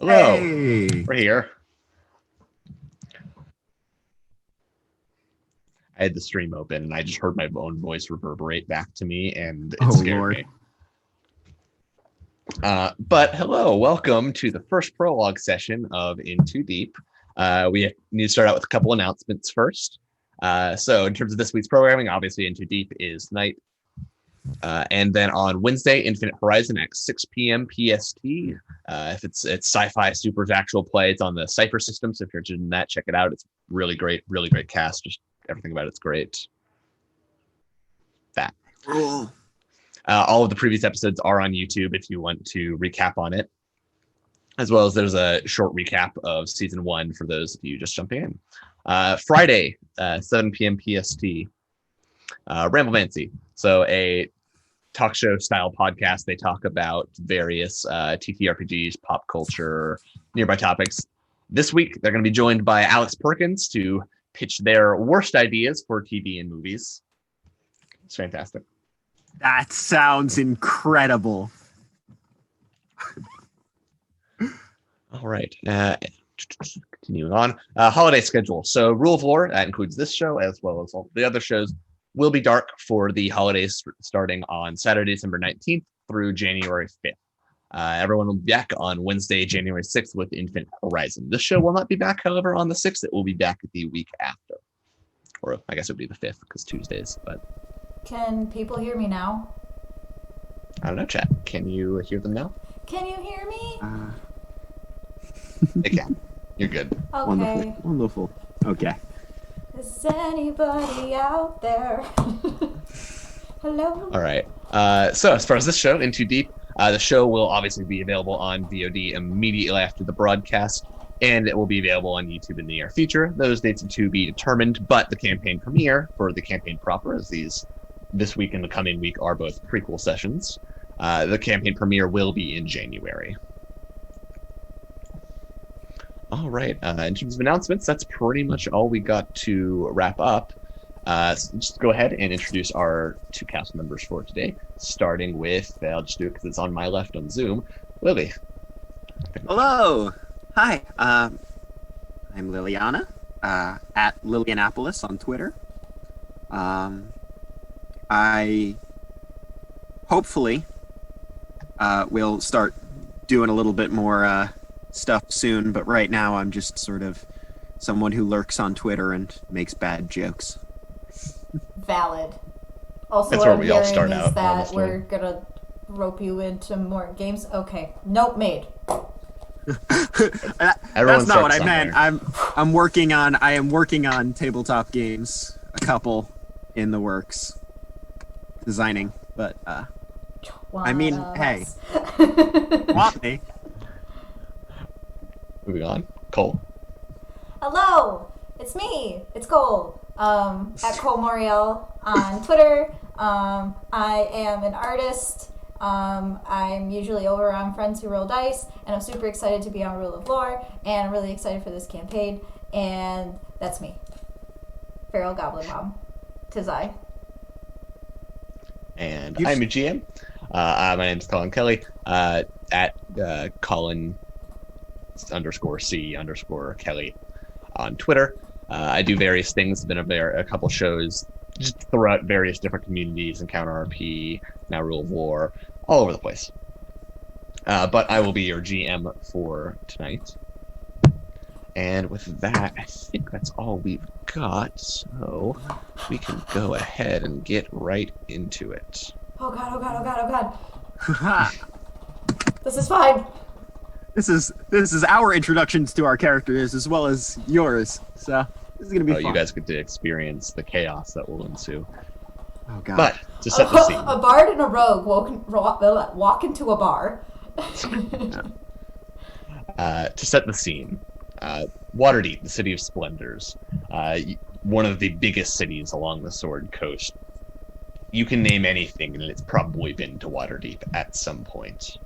Hello, Hey! we're here. I had the stream open and I just heard my own voice reverberate back to me and it scared Lord. me. But hello, welcome to the first prologue session of In Too Deep. We need to start out with a couple announcements first. So in terms of this week's programming, obviously In Too Deep is tonight. And then on Wednesday, Infinite Horizon at 6 p.m. PST. If it's Sci-Fi Super's actual play, it's on the Cypher system. So if you're interested in that, check it out. It's really great cast. Just everything about it's great. That. All of the previous episodes are on YouTube if you want to recap on it, as well as there's a short recap of season 1 for those of you just jumping in. Friday, 7 p.m. PST, Ramblemancy. So a talk show style podcast. They talk about various TTRPGs, pop culture, nearby topics. This week, they're going to be joined by Alex Perkins to pitch their worst ideas for TV and movies. It's fantastic. That sounds incredible. All right. Continuing on. Holiday schedule. So Rule of Lore, that includes this show as well as all the other shows, will be dark for the holidays starting on Saturday, December 19th through January 5th. Everyone will be back on Wednesday, January 6th with Infinite Horizon. This show will not be back, however, on the 6th. It will be back the week after. Or I guess it would be the 5th because Tuesdays. But Can people hear me now? I don't know, chat. Can you hear them now? Can you hear me? They can. You're good. Okay. Wonderful. Okay. Is anybody out there? Hello? All right. So as far as this show, In Too Deep, the show will obviously be available on VOD immediately after the broadcast, and it will be available on YouTube in the near future. Those dates are to be determined, but the campaign premiere for the campaign proper, as this week and the coming week are both prequel sessions. The campaign premiere will be in January. All right. In terms of announcements, that's pretty much all we got to wrap up. So just go ahead and introduce our 2 cast members for today, starting with, I'll just do it because it's on my left on Zoom, Lily. Hello. Hi. I'm Liliana, at Lilianapolis on Twitter. I hopefully will start doing a little bit more stuff soon, but right now I'm just sort of someone who lurks on Twitter and makes bad jokes. Valid. Also, That's what where I'm we all hearing start is out, that honestly. we're gonna rope you into more games. Okay. Nope, made. Everyone That's not what I starts meant. somewhere. I am working on tabletop games, a couple in the works, designing, but I mean, One of hey. us. want me. Moving on. Cole. Hello, it's me. It's Cole. At Cole Moriel on Twitter. I am an artist. I'm usually over on Friends Who Roll Dice, and I'm super excited to be on Rule of Lore, and I'm really excited for this campaign. And that's me, Feral Goblin Mom. 'Tis I. And I'm a GM. My name's Colin Kelly. At Colin _C _Kelly on Twitter. I do various things. Been a couple shows just throughout various different communities, Encounter RP, now Rule of War, all over the place. But I will be your GM for tonight. And with that, I think that's all we've got. So we can go ahead and get right into it. Oh god, oh god, oh god, oh god. This is fine. This is our introductions to our characters as well as yours. So this is gonna be fun. You guys get to experience the chaos that will ensue. Oh god. But to set the scene, A bard and a rogue walk into a bar. to set the scene, Waterdeep, the city of splendors, one of the biggest cities along the Sword Coast. You can name anything, and it's probably been to Waterdeep at some point.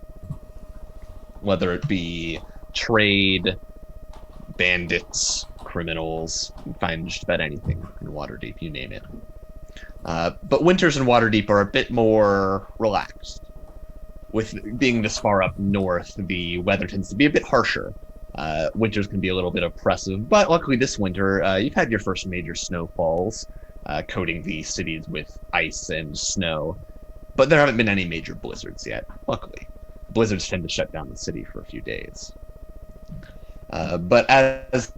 Whether it be trade, bandits, criminals, you can find just about anything in Waterdeep, you name it. But winters in Waterdeep are a bit more relaxed. with being this far up north, the weather tends to be a bit harsher. Winters can be a little bit oppressive, but luckily this winter, you've had your first major snowfalls, coating the cities with ice and snow. But there haven't been any major blizzards yet, luckily. Blizzards tend to shut down the city for a few days. But as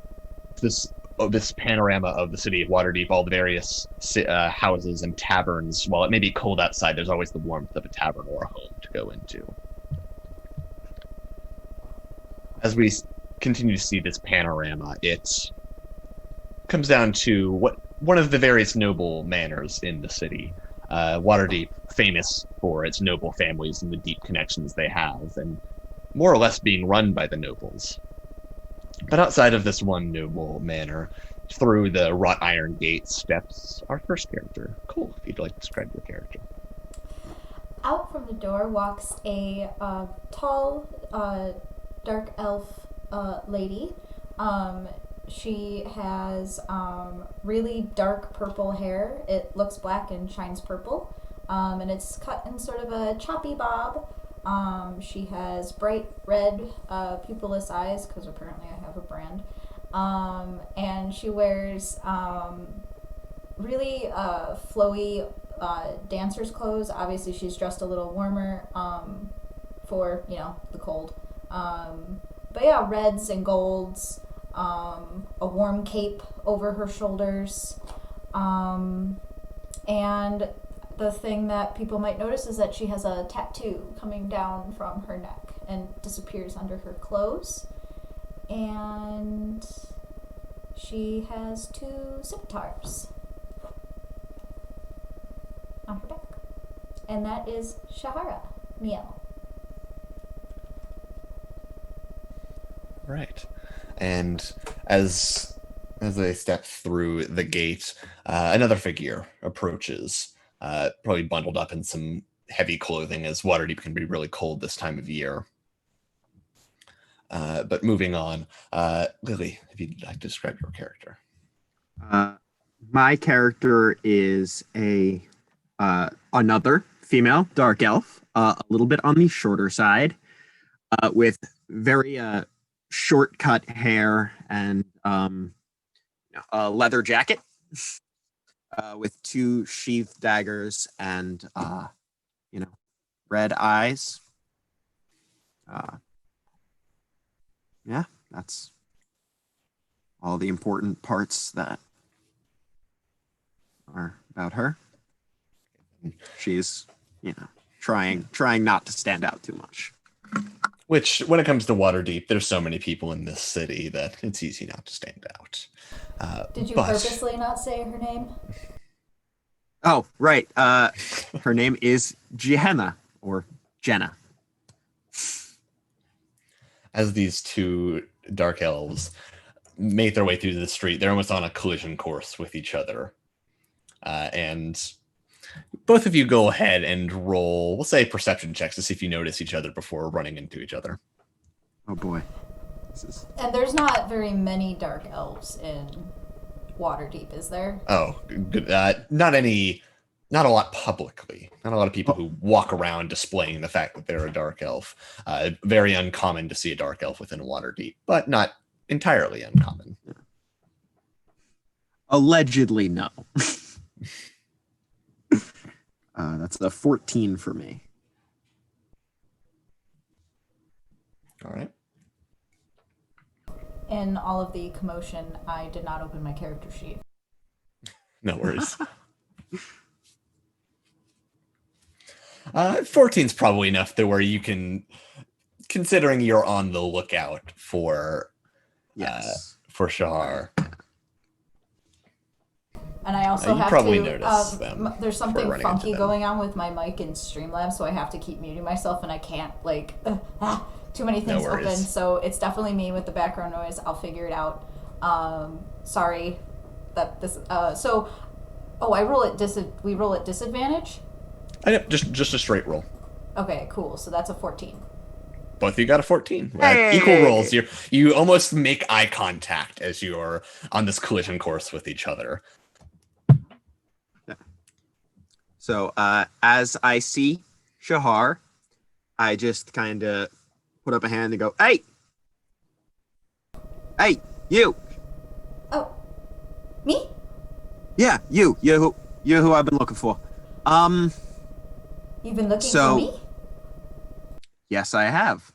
this panorama of the city of Waterdeep, all the various houses and taverns, while it may be cold outside, there's always the warmth of a tavern or a home to go into. As we continue to see this panorama, it comes down to one of the various noble manors in the city. Waterdeep, famous for its noble families and the deep connections they have, and more or less being run by the nobles. But outside of this one noble manor, through the wrought iron gate steps our first character. Cole, if you'd like to describe your character. Out from the door walks a tall, dark elf lady. She has really dark purple hair. It looks black and shines purple. And it's cut in sort of a choppy bob. She has bright red pupilless eyes, because apparently I have a brand. And she wears really flowy dancer's clothes. Obviously she's dressed a little warmer for, the cold. But yeah, reds and golds. A warm cape over her shoulders, and the thing that people might notice is that she has a tattoo coming down from her neck and disappears under her clothes, and she has 2 scimitars on her back, and that is Shahara Miel. Right. And as they step through the gate, another figure approaches, probably bundled up in some heavy clothing, as Waterdeep can be really cold this time of year. But moving on, Lily, if you'd like to describe your character. My character is another female dark elf, a little bit on the shorter side, with very short-cut hair and a leather jacket with 2 sheathed daggers and red eyes. Yeah, that's all the important parts that are about her. She's trying not to stand out too much. Which, when it comes to Waterdeep, there's so many people in this city that it's easy not to stand out. Did you purposely not say her name? Oh, right. Her name is Gehenna, or Jenna. As these 2 dark elves make their way through the street, they're almost on a collision course with each other. And both of you go ahead and roll, we'll say, perception checks to see if you notice each other before running into each other. Oh boy. And there's not very many dark elves in Waterdeep, is there? Oh, good. Not a lot publicly. Not a lot of people who walk around displaying the fact that they're a dark elf. Very uncommon to see a dark elf within Waterdeep, but not entirely uncommon. Allegedly, no. That's a 14 for me. All right. In all of the commotion, I did not open my character sheet. No worries. 14's probably enough to where you can, considering you're on the lookout for Shahar. And I also you have probably to. notice them There's something running funky into them. going on with my mic in Streamlabs, so I have to keep muting myself, and I can't too many things No open. worries. So it's definitely me with the background noise. I'll figure it out. Sorry that this. I roll at we roll at disadvantage. Just a straight roll. Okay, cool. So that's a 14. Both of you got a 14. Hey! Equal rolls. You almost make eye contact as you are on this collision course with each other. So as I see Shahar, I just kind of put up a hand and go, "Hey, hey, you! Oh, me? Yeah, you're who I've been looking for." You've been looking So- for me? Yes, I have.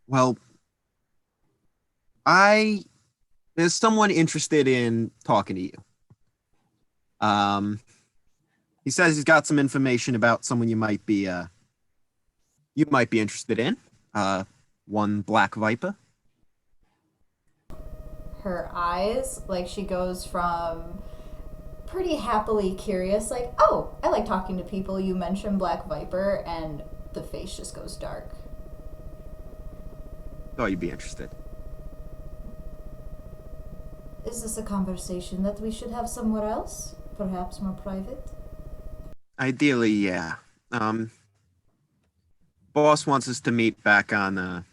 Well, there's someone interested in talking to you. He says he's got some information about someone you might be interested in. One Black Viper. Her eyes, like she goes from pretty happily curious, like, oh, I like talking to people. You mentioned Black Viper, and the face just goes dark. Thought you'd be interested. Is this a conversation that we should have somewhere else? Perhaps more private? Ideally, yeah. Boss wants us to meet back on,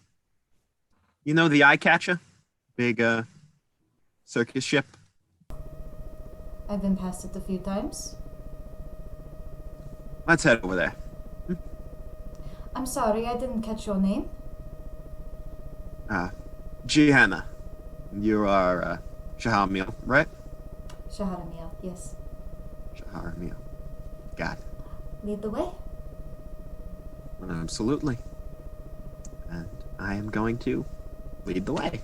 the Eye Catcher? Big, circus ship? I've been past it a few times. Let's head over there. I'm sorry, I didn't catch your name. Gihanna. You are, Shahamil, right? Shaharamia, yes. Shaharamil. Got it. Lead the way. Absolutely. And I am going to lead the way.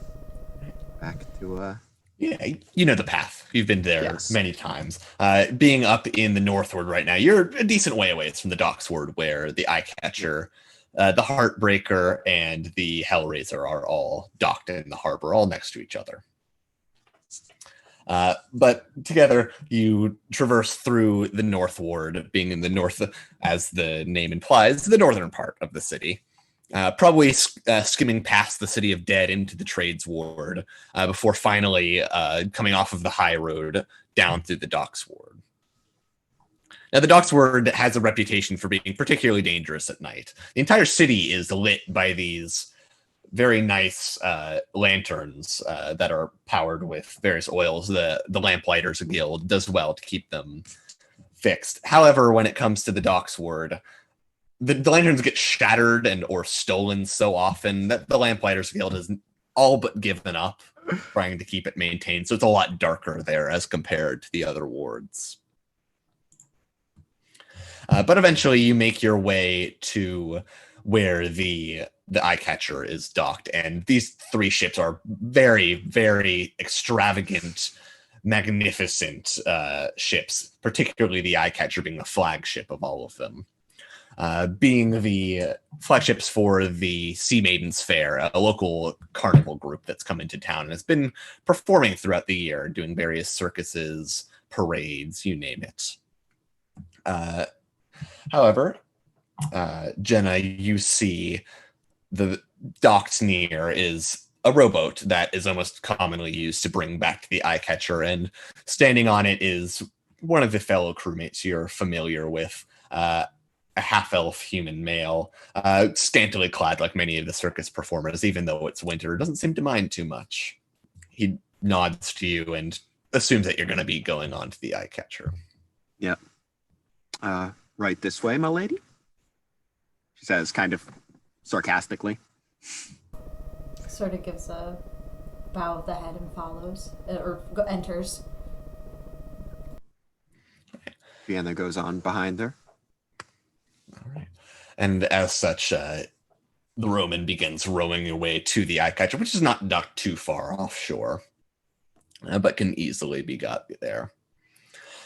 Back to, Yeah, you know the path. You've been there Yes. many times. Being up in the Northward right now, you're a decent way away. It's from the Docksward, where the Eye Catcher, the Heartbreaker, and the Hellraiser are all docked in the harbor, all next to each other. But together, you traverse through the Northward, being in the north, as the name implies, the northern part of the city. Probably skimming past the City of Dead into the Trades Ward, before finally coming off of the high road down through the Docks Ward. Now, the Docks Ward has a reputation for being particularly dangerous at night. The entire city is lit by these very nice lanterns that are powered with various oils. The Lamplighters Guild does well to keep them fixed. However, when it comes to the Docks Ward, the lanterns get shattered and or stolen so often that the Lamplighters Guild has all but given up trying to keep it maintained. So it's a lot darker there as compared to the other wards. But eventually you make your way to where the Eye Catcher is docked. And these three ships are very, very extravagant, magnificent ships, particularly the Eye Catcher being the flagship of all of them. Being the flagships for the Sea Maidens Fair, a local carnival group that's come into town and has been performing throughout the year, doing various circuses, parades, you name it. However, Jenna, you see the docked near is a rowboat that is almost commonly used to bring back the Eye Catcher, and standing on it is one of the fellow crewmates you're familiar with, a half-elf human male, scantily clad like many of the circus performers, even though it's winter, doesn't seem to mind too much. He nods to you and assumes that you're going to be going on to the Eye Catcher. Yep. Right this way, my lady? She says, kind of sarcastically. Sort of gives a bow of the head and follows, enters. Vienna goes on behind her. All right. And as such, the Roman begins rowing away to the Eye Catcher, which is not docked too far offshore, but can easily be got there.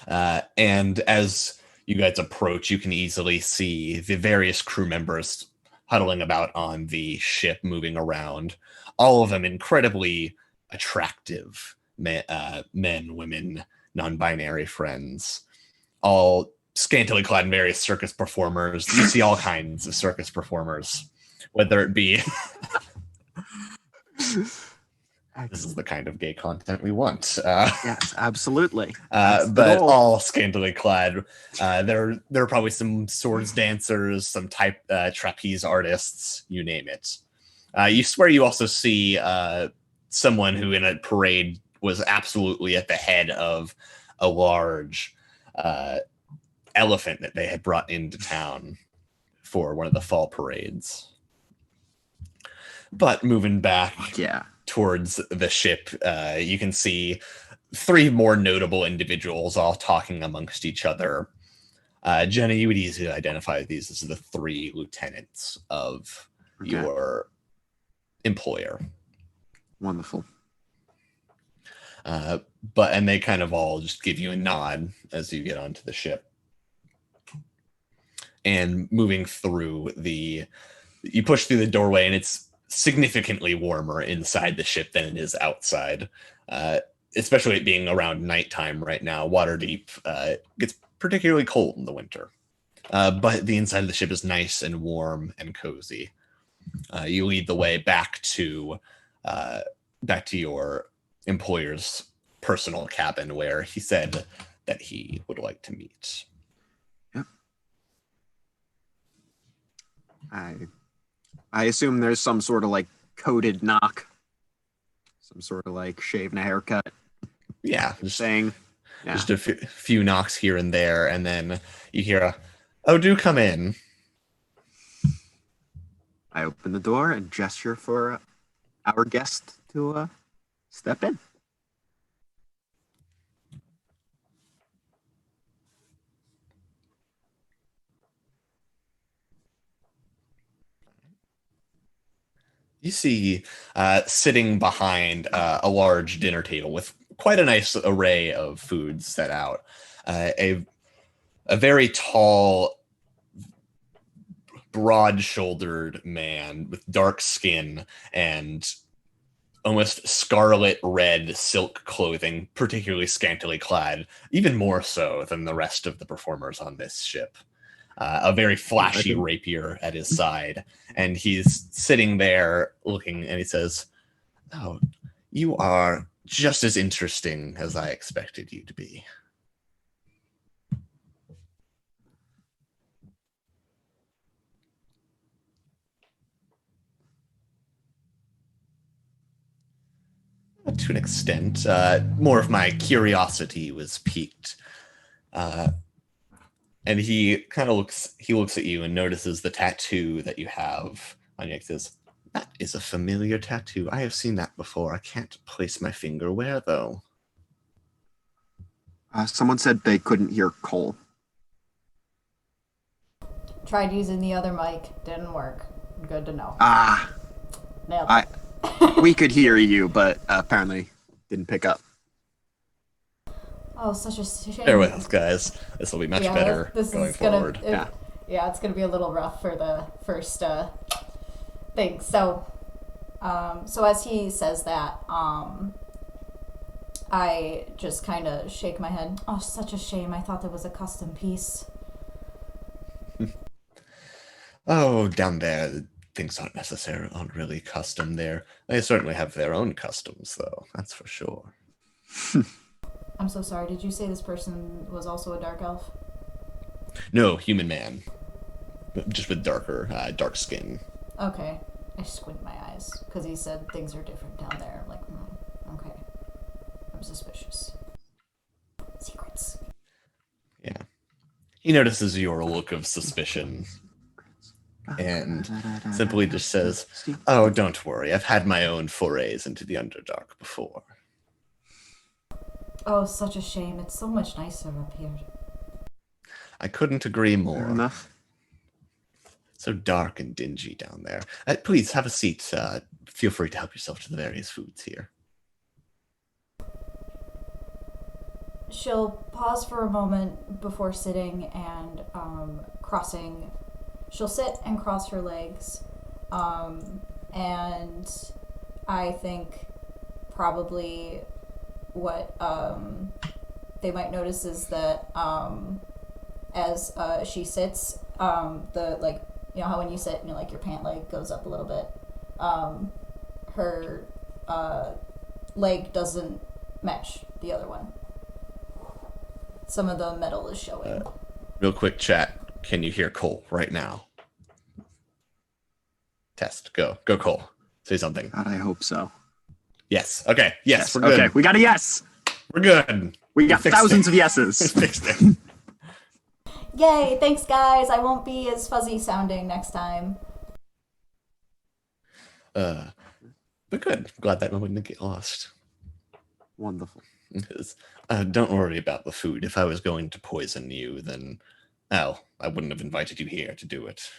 And as you guys approach, you can easily see the various crew members huddling about on the ship, moving around. All of them incredibly attractive men, women, non-binary friends, all scantily clad in various circus performers. You see all kinds of circus performers, whether it be this is the kind of gay content we want. Yes, absolutely. But all scantily clad. There are probably some swords dancers, some trapeze artists, you name it. You swear you also see someone who in a parade was absolutely at the head of a large elephant that they had brought into town for one of the fall parades. But moving back towards the ship, you can see 3 more notable individuals all talking amongst each other. Jenna, you would easily identify these as the 3 lieutenants of your employer. Wonderful. And they kind of all just give you a nod as you get onto the ship. And moving through you push through the doorway, and it's significantly warmer inside the ship than it is outside. Especially it being around nighttime right now. Waterdeep gets particularly cold in the winter. But the inside of the ship is nice and warm and cozy. You lead the way back to your employer's personal cabin, where he said that he would like to meet. Yep. I assume there's some sort of like coded knock, some sort of like shave and a haircut. Yeah, just a few knocks here and there, and then you hear "Oh, do come in." I open the door and gesture for our guest to step in. You see sitting behind a large dinner table with quite a nice array of foods set out. A very tall, broad-shouldered man with dark skin and almost scarlet red silk clothing, particularly scantily clad, even more so than the rest of the performers on this ship. A very flashy rapier at his side, and he's sitting there looking, and he says, "Oh, you are just as interesting as I expected you to be." To an extent, more of my curiosity was piqued. And he kind of looks at you and notices the tattoo that you have on you. He says, "That is a familiar tattoo. I have seen that before. I can't place my finger where, though." Someone said they couldn't hear Cole. Tried using the other mic. Didn't work. Good to know. Nailed it. We could hear you, but apparently didn't pick up. Oh, such a shame. Bear with us, guys. This will be much better going forward. It's gonna be a little rough for the first thing. So as he says that, I just kind of shake my head. Oh, such a shame. I thought that was a custom piece. Oh, down there, things aren't really custom there. They certainly have their own customs, though. That's for sure. I'm so sorry. Did you say this person was also a dark elf? No, human man. Just with dark skin. Okay. I squint my eyes because he said things are different down there. I'm like, okay. I'm suspicious. Secrets. Yeah. He notices your look of suspicion and simply just says, "Oh, don't worry. I've had my own forays into the Underdark before." Oh, such a shame. It's so much nicer up here. I couldn't agree more. Fair enough. So dark and dingy down there. Please have a seat. Feel free to help yourself to the various foods here. She'll pause for a moment before sitting and crossing. She'll sit and cross her legs. And I think probably what they might notice is that as she sits, how when you sit and your pant leg goes up a little bit, her leg doesn't match the other one. Some of the metal is showing. Real quick chat. Can you hear Cole right now? Test. Go Cole. Say something. God, I hope so. Yes. Okay. Yes, we're good. Okay, we got a yes. We're good. We got thousands of yeses. Fixed it. Yay, thanks guys. I won't be as fuzzy sounding next time. But good. Glad that one wouldn't get lost. Wonderful. Because, don't worry about the food. If I was going to poison you, then, I wouldn't have invited you here to do it.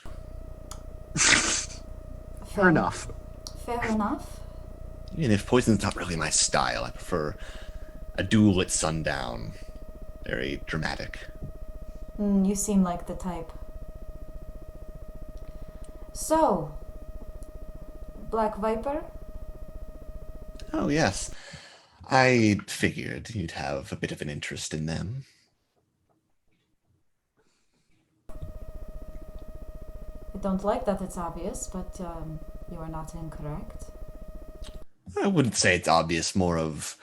Fair enough. Fair enough. And if poison's not really my style, I prefer a duel at sundown. Very dramatic. You seem like the type. So, Black Viper? Oh, yes. I figured you'd have a bit of an interest in them. I don't like that it's obvious, but you are not incorrect. I wouldn't say it's obvious, more of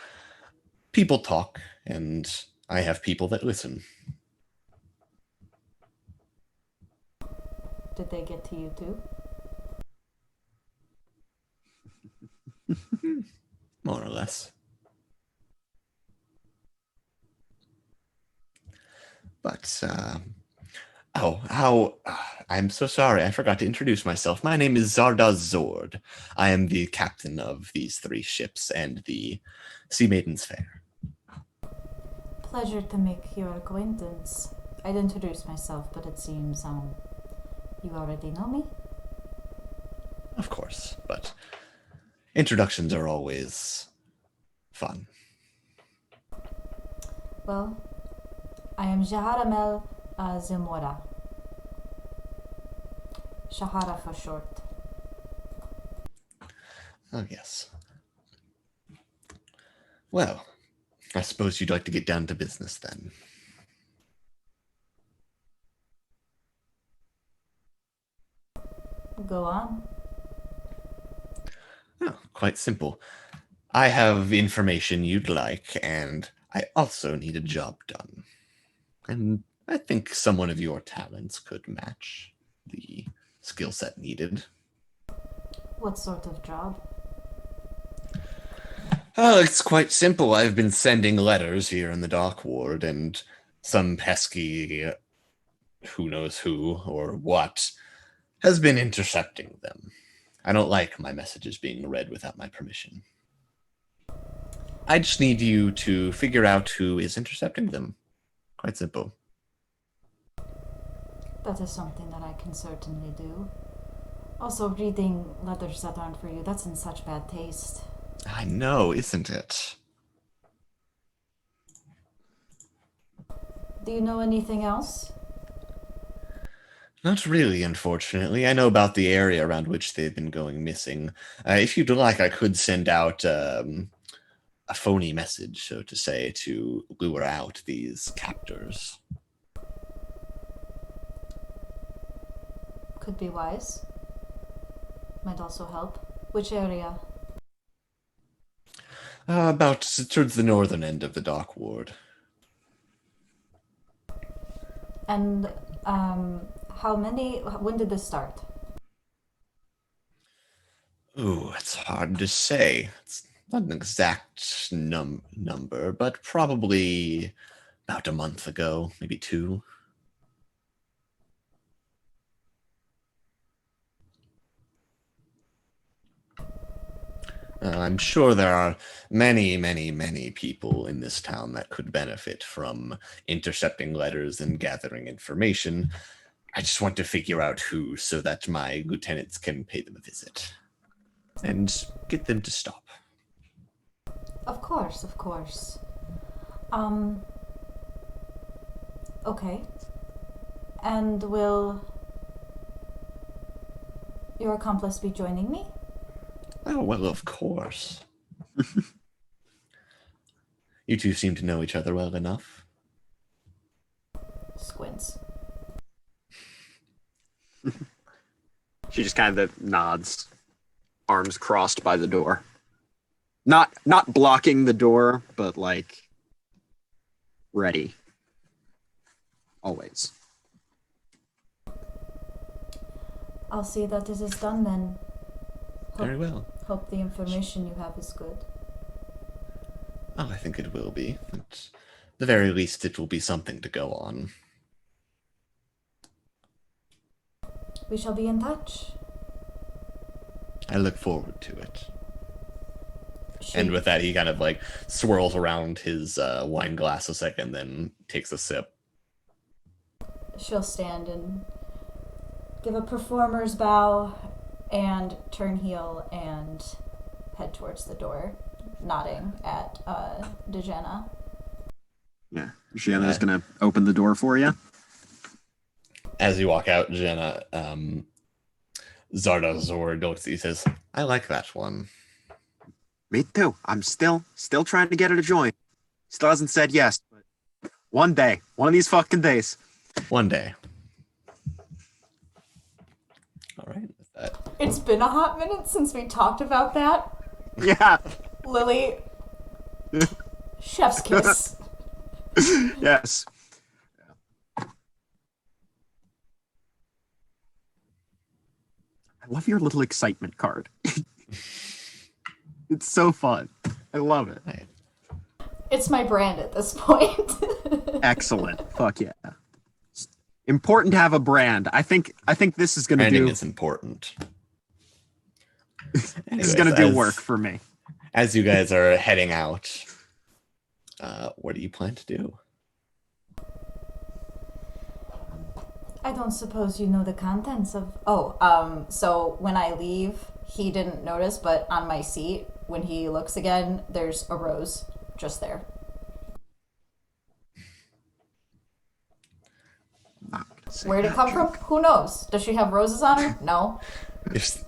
people talk, and I have people that listen. Did they get to you too? More or less. But, I'm so sorry, I forgot to introduce myself. My name is Zardoz Zord. I am the captain of these 3 ships and the Sea Maiden's Fair. Pleasure to make your acquaintance. I'd introduce myself, but it seems, you already know me? Of course, but introductions are always fun. Well, I am Jaharamel Zimwara. Shahara for short. Oh, yes. Well, I suppose you'd like to get down to business then. Go on. Oh, quite simple. I have information you'd like, and I also need a job done. And I think someone of your talents could match the skill set needed. What sort of job? Oh, it's quite simple. I've been sending letters here in the dock ward, and some pesky who knows who or what has been intercepting them. I don't like my messages being read without my permission. I just need you to figure out who is intercepting them. Quite simple. That is something that I can certainly do. Also, reading letters that aren't for you, that's in such bad taste. I know, isn't it? Do you know anything else? Not really, unfortunately. I know about the area around which they've been going missing. If you'd like, I could send out a phony message, so to say, to lure out these captors. Could be wise. Might also help. Which area? About towards the northern end of the dock ward. And, how many? When did this start? Ooh, it's hard to say. It's not an exact number, but probably about a month ago, maybe 2. I'm sure there are many, many, many people in this town that could benefit from intercepting letters and gathering information. I just want to figure out who so that my lieutenants can pay them a visit and get them to stop. Of course, of course. Okay. And will your accomplice be joining me? Oh, well, of course. You two seem to know each other well enough. Squints. She just kind of nods, arms crossed by the door. Not blocking the door, but like ready. Always. I'll see that this is done then. Very well. Hope the information you have is good. Oh, I think it will be. At the very least, it will be something to go on. we shall be in touch. I look forward to it. She, And with that, he kind of like swirls around his wine glass a second, then takes a sip. she'll stand and give a performer's bow and turn heel and head towards the door, nodding at Dejana. Yeah. Gianna's going to open the door for you. As you walk out, Jenna, Zardazor looks at you and says, I like that one. Me too. I'm still trying to get her to join. Still hasn't said yes, but one day, one of these fucking days. One day. All right. With that. It's been a hot minute since we talked about that. Yeah. Lily, chef's kiss. Yes. I love your little excitement card. It's so fun. I love it. Right. It's my brand at this point. Excellent. Fuck yeah. Important to have a brand. I think this is gonna Branding do is important. this is Anyways, gonna do work for me. As you guys are heading out, what do you plan to do? I don't suppose you know the contents of... so when I leave, he didn't notice, but on my seat, when he looks again, there's a rose just there. Where'd it come from? Who knows? Does she have roses on her? No.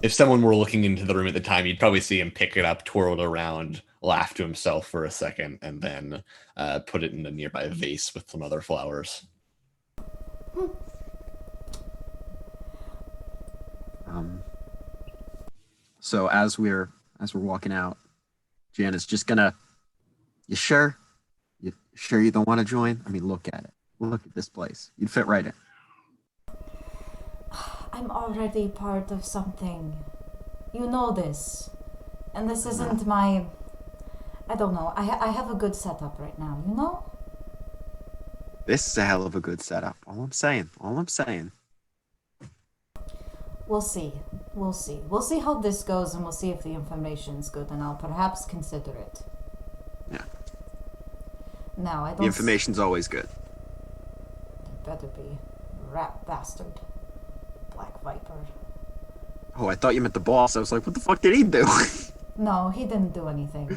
If someone were looking into the room at the time, you'd probably see him pick it up, twirl it around, laugh to himself for a second, and then put it in a nearby vase with some other flowers. So as we're walking out, Jana's just gonna. You sure? You sure you don't want to join? I mean, look at it. Look at this place. You'd fit right in. I'm already part of something. You know this. And this isn't my... I don't know. I have a good setup right now, you know? This is a hell of a good setup. All I'm saying. We'll see. We'll see. We'll see how this goes, and we'll see if the information's good, and I'll perhaps consider it. Yeah. No, I don't... The information's always good. Better be. Rat bastard. Black Viper. Oh, I thought you meant the boss. I was like, what the fuck did he do? No, he didn't do anything.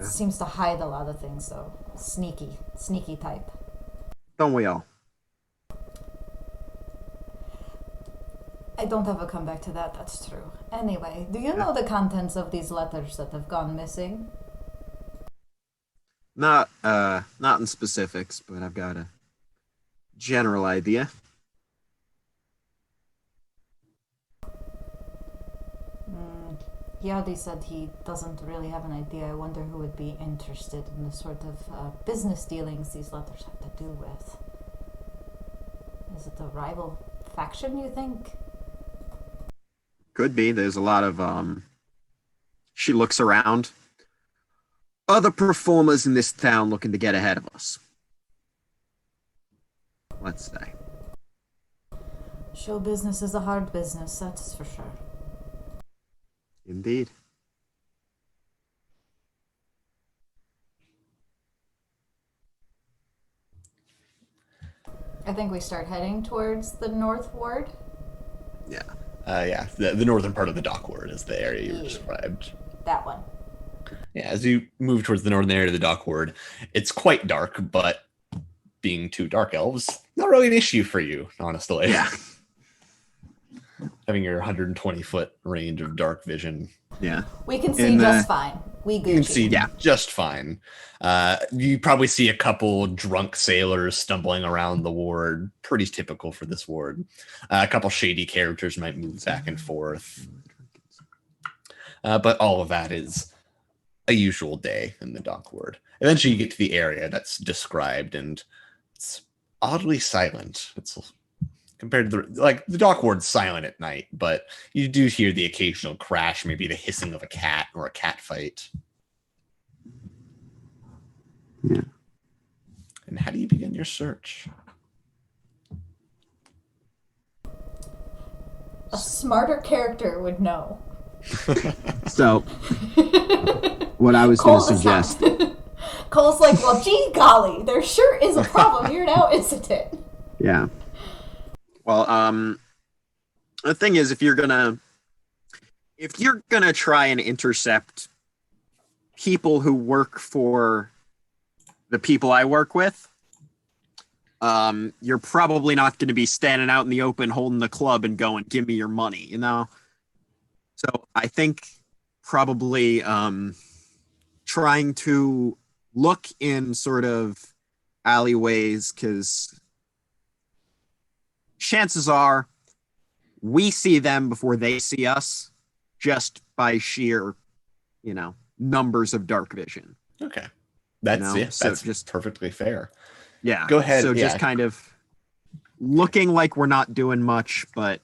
Seems to hide a lot of things, though. Sneaky type. Don't we all? I don't have a comeback to that, that's true. Anyway, do you know the contents of these letters that have gone missing? Not in specifics, but I've got a general idea. He already said he doesn't really have an idea. I wonder who would be interested in the sort of business dealings these letters have to do with. Is it a rival faction, you think? Could be. There's a lot of she looks around. Other performers in this town looking to get ahead of us. Let's say. Show business is a hard business, that's for sure. Indeed. I think we start heading towards the North Ward. Yeah. The northern part of the dock ward is the area you described. That one. Yeah, as you move towards the northern area of the dock ward, it's quite dark, but being two dark elves, not really an issue for you, honestly. Yeah. Having your 120-foot range of dark vision. Yeah. We can see just fine. We Gucci. You can see just fine. You probably see a couple drunk sailors stumbling around the ward. Pretty typical for this ward. A couple shady characters might move back and forth. But all of that is a usual day in the dock ward. Eventually you get to the area that's described, and it's oddly silent. It's compared to the dock ward's silent at night, but you do hear the occasional crash, maybe the hissing of a cat or a cat fight. Yeah. And how do you begin your search? A smarter character would know. So, what I was going to suggest. Cole's like, well, gee golly, there sure is a problem here now, isn't it? Yeah. Well, the thing is, if you're gonna try and intercept people who work for the people I work with, you're probably not going to be standing out in the open holding the club and going, "Give me your money," you know. So I think probably trying to look in sort of alleyways, because chances are we see them before they see us, just by sheer, numbers of dark vision. Okay. That's So that's just perfectly fair. Yeah. Go ahead. So yeah. just kind of looking like we're not doing much, but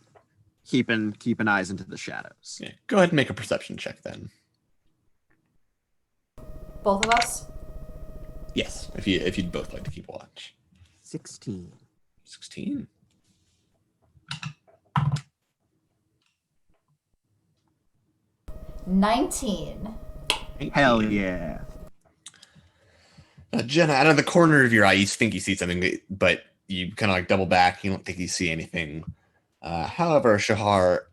keeping eyes into the shadows. Yeah. Go ahead and make a perception check then. Both of us? Yes, if you'd both like to keep watch. 16. 16. $19. Hell yeah. Jenna, out of the corner of your eye, you think you see something, but you kind of like double back. You don't think you see anything. However, Shahar,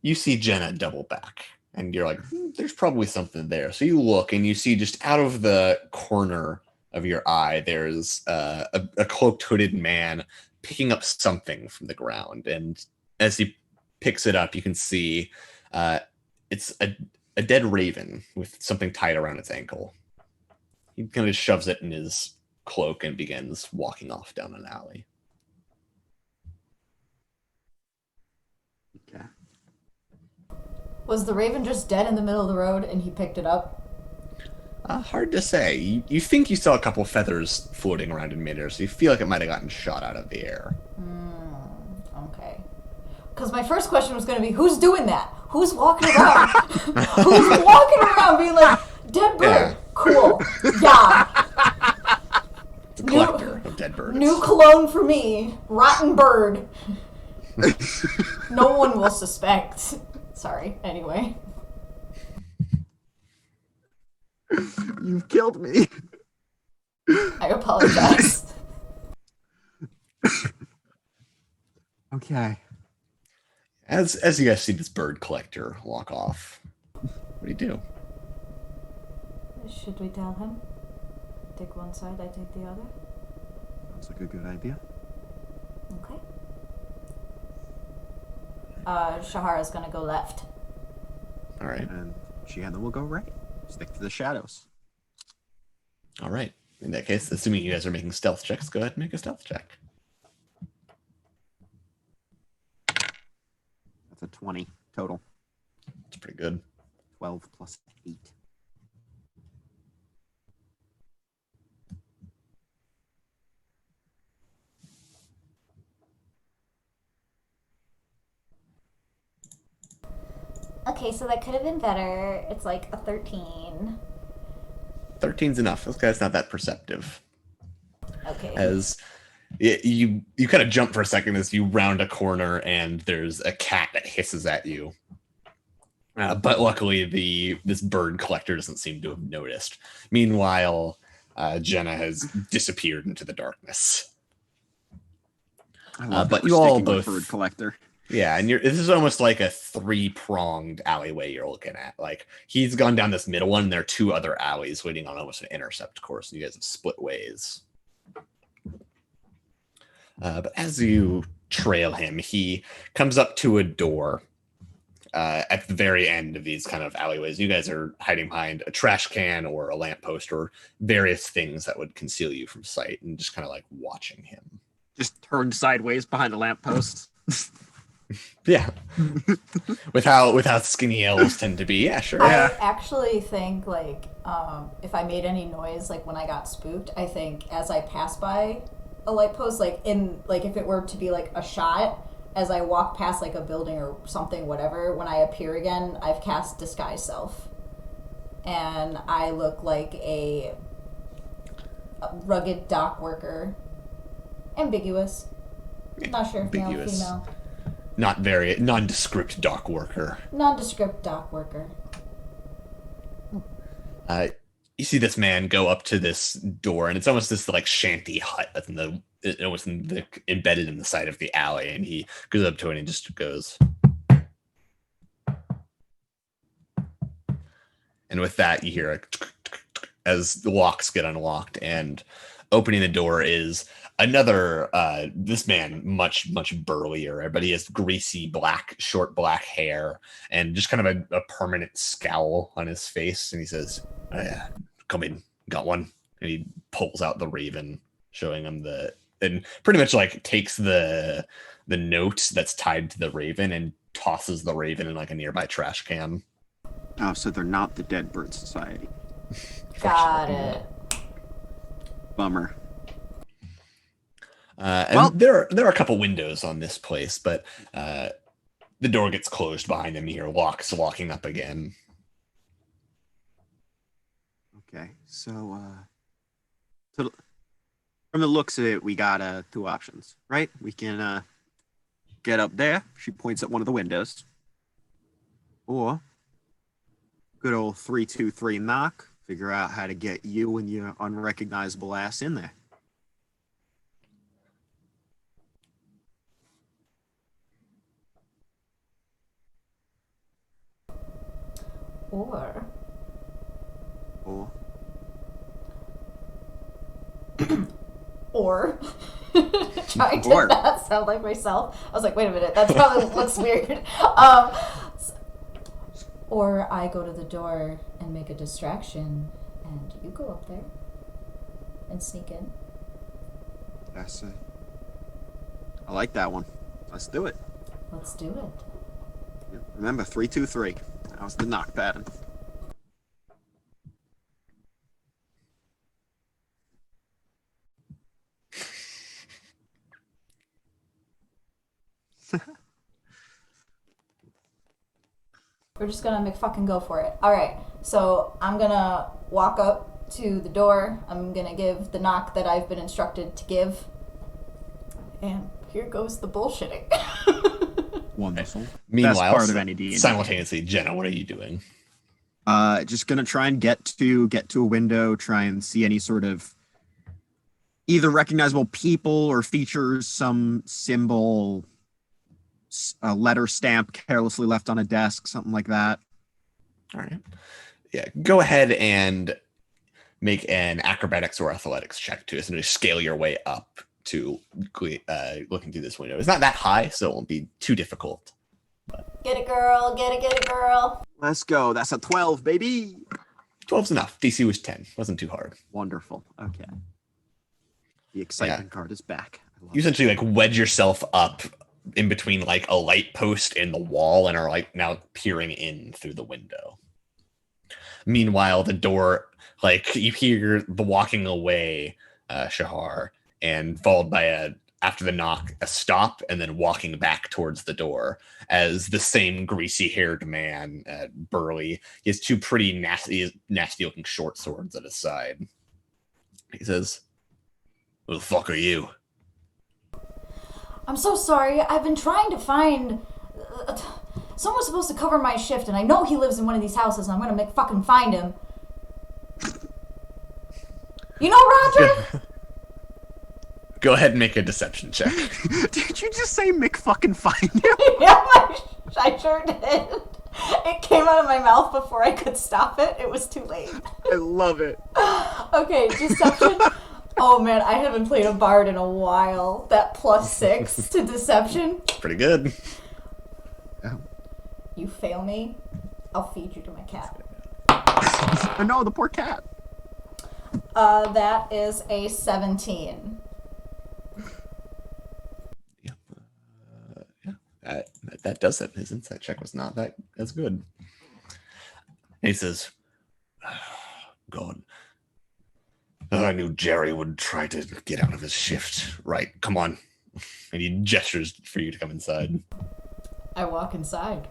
you see Jenna double back, and you're like, there's probably something there. So you look, and you see just out of the corner of your eye, there's a cloaked, hooded man picking up something from the ground. And as he picks it up, you can see it's a dead raven with something tied around its ankle. He kind of shoves it in his cloak and begins walking off down an alley. Okay. Was the raven just dead in the middle of the road and he picked it up? Hard to say. You think you saw a couple feathers floating around in midair, so you feel like it might have gotten shot out of the air. Okay. Because my first question was going to be, who's doing that? Who's walking around? Who's walking around being like, dead bird? Yeah. Cool. Yeah. It's a collector of dead birds. New cologne for me. Rotten bird. No one will suspect. Sorry. Anyway. You've killed me. I apologize. Okay. As you guys see this bird collector walk off, what do you do? Should we tell him? Take one side, I take the other. Sounds like a good idea. Okay. Shahara's gonna go left. All right. And Gianna will go right. Stick to the shadows. All right. In that case, assuming you guys are making stealth checks, go ahead and make a stealth check. That's a 20 total. That's pretty good. 12 plus 8. Okay, so that could have been better. It's like a 13. 13's enough. This guy's not that perceptive. Okay. As you kind of jump for a second as you round a corner and there's a cat that hisses at you. But luckily, this bird collector doesn't seem to have noticed. Meanwhile, Jenna has disappeared into the darkness. But you all both bird collector. Yeah, and this is almost like a 3-pronged alleyway you're looking at. Like, he's gone down this middle one, and there are 2 other alleys waiting on almost an intercept course, and you guys have split ways. But as you trail him, he comes up to a door at the very end of these kind of alleyways. You guys are hiding behind a trash can or a lamppost or various things that would conceal you from sight, and just kind of like watching him. Just turned sideways behind a lamppost. Yeah. with how skinny elves tend to be. Yeah, sure. I actually think, like, if I made any noise, like, when I got spooked, I think as I pass by a light post, like, if it were to be, like, a shot, as I walk past, like, a building or something, whatever, when I appear again, I've cast Disguise Self. And I look like a rugged dock worker. Ambiguous. Not sure if male or Ambiguous. female. not very nondescript dock worker. Nondescript dock worker. You see this man go up to this door, and it's almost this like shanty hut that's embedded in the side of the alley. And he goes up to it and just goes. And with that, you hear as the locks get unlocked, and opening the door is another. This man, much burlier, but he has greasy short black hair, and just kind of a permanent scowl on his face. And he says, "Oh, yeah, come in, got one." And he pulls out the raven, showing him and pretty much like takes the note that's tied to the raven and tosses the raven in like a nearby trash can. Oh, so they're not the Dead Bird Society. Got it. Bummer. And there are a couple windows on this place, but the door gets closed behind him. You hear locking up again. Okay, so from the looks of it, we got two options, right? We can get up there. She points at one of the windows, or good old 3-2-3 knock. Figure out how to get you and your unrecognizable ass in there. Or trying to not sound like myself. I was like, wait a minute, that probably looks weird. Or I go to the door and make a distraction, and you go up there and sneak in. That's it. I like that one. Let's do it. Let's do it. Remember, 3-2-3. That was the knock pattern. We're just gonna make fucking go for it. All right, so I'm gonna walk up to the door. I'm gonna give the knock that I've been instructed to give. And here goes the bullshitting. Wonderful. Meanwhile, Best part of any D&D. simultaneously, Jenna, what are you doing? Just gonna try and get to a window, try and see any sort of either recognizable people or features, some symbol, a letter stamp carelessly left on a desk, something like that. All right. Yeah, go ahead and make an acrobatics or athletics check to essentially scale your way up to looking through this window. It's not that high, so it won't be too difficult. Get it, girl. Get it, girl. Let's go. That's a 12, baby. 12's enough. DC was 10. Wasn't too hard. Wonderful. Okay. The excitement card is back. You essentially like wedge yourself up in between like a light post and the wall and are like now peering in through the window. Meanwhile, the door, like you hear the walking away, Shahar, and followed by after the knock, a stop, and then walking back towards the door as the same greasy-haired man, burly. He has two pretty nasty-looking short swords at his side. He says, "Who the fuck are you?" I'm so sorry. I've been trying to find... someone's supposed to cover my shift, and I know he lives in one of these houses, and I'm gonna fucking find him. You know Roger? Go ahead and make a deception check. Did you just say Mick fucking find you? Yeah, I sure did. It came out of my mouth before I could stop it. It was too late. I love it. Okay, deception. Oh man, I haven't played a bard in a while. That +6 to deception. Pretty good. You fail me, I'll feed you to my cat. Oh no, the poor cat. That is a 17. That does it. His insight check was not that as good. He says, God, I knew Jerry would try to get out of his shift. Right, come on. And he gestures for you to come inside. I walk inside.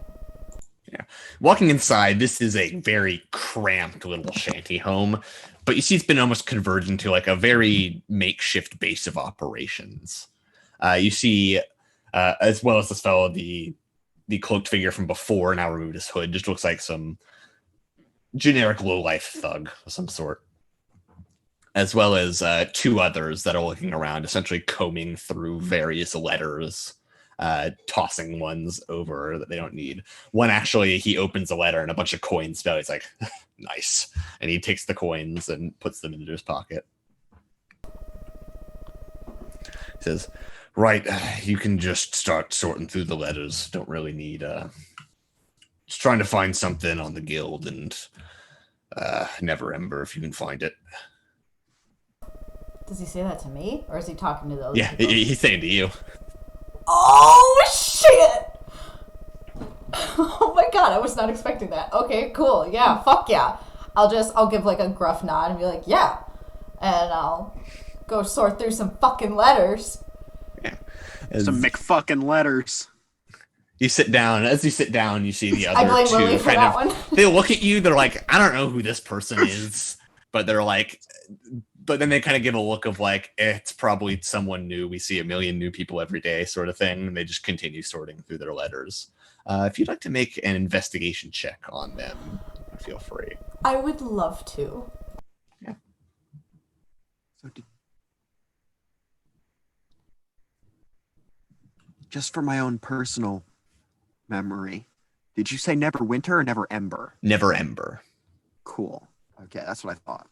Yeah. Walking inside, this is a very cramped little shanty home, but you see it's been almost converted into like a very makeshift base of operations. You see as well as this fellow, the cloaked figure from before, now removed his hood, just looks like some generic low-life thug of some sort. As well as two others that are looking around, essentially combing through various letters, tossing ones over that they don't need. One actually, he opens a letter and a bunch of coins fell. He's like, nice. And he takes the coins and puts them into his pocket. He says, right, you can just start sorting through the letters. Don't really need, just trying to find something on the guild and Never Ember if you can find it. Does he say that to me, or is he talking to those? Yeah, people? he's saying to you. Oh shit! Oh my god, I was not expecting that. Okay, cool. Yeah, fuck yeah. I'll give like a gruff nod and be like, yeah, and I'll go sort through some fucking letters. Yeah, Some McFucking letters. You sit down. As you sit down, you see the I other blame two Lily for that one. They look at you. They're like, I don't know who this person is, but they're like. But then they kind of give a look of like, it's probably someone new. We see a million new people every day sort of thing. And they just continue sorting through their letters. If you'd like to make an investigation check on them, feel free. I would love to. Yeah. So just for my own personal memory, did you say Neverwinter or Never Ember? Never Ember. Cool. Okay, that's what I thought.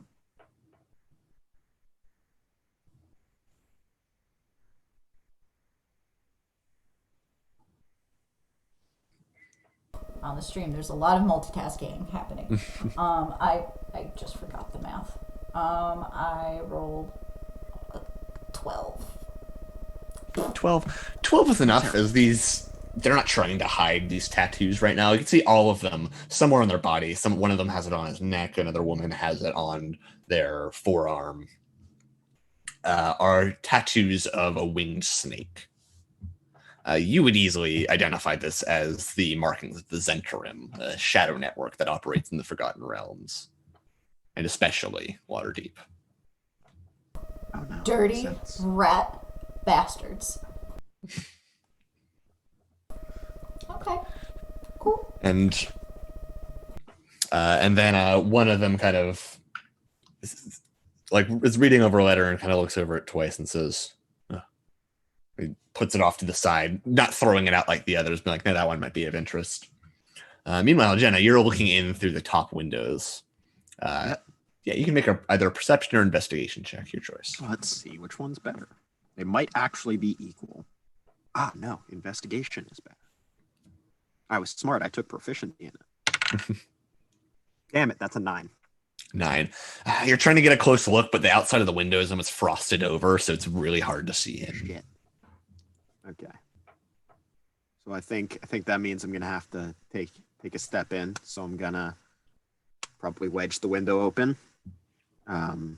On the stream, there's a lot of multitasking happening. I just forgot the math. I rolled a 12. 12 is enough, as they're not trying to hide these tattoos right now. You can see all of them somewhere on their body. One of them has it on his neck, another woman has it on their forearm. Are tattoos of a winged snake. You would easily identify this as the markings of the Zentarim, a shadow network that operates in the Forgotten Realms, and especially Waterdeep. Oh, no. Dirty rat bastards. Okay, cool. And then one of them kind of is reading over a letter and kind of looks over it twice and says, he puts it off to the side, not throwing it out like the others, but like, no, that one might be of interest. Meanwhile, Jenna, you're looking in through the top windows. Yeah, you can make either a perception or investigation check, your choice. Let's see, which one's better? They might actually be equal. Ah, no, investigation is better. I was smart. I took proficiency in it. Damn it, that's a 9. 9. You're trying to get a close look, but the outside of the window is almost frosted over, so it's really hard to see in. Shit. Okay. So I think that means I'm gonna have to take a step in. So I'm gonna probably wedge the window open. You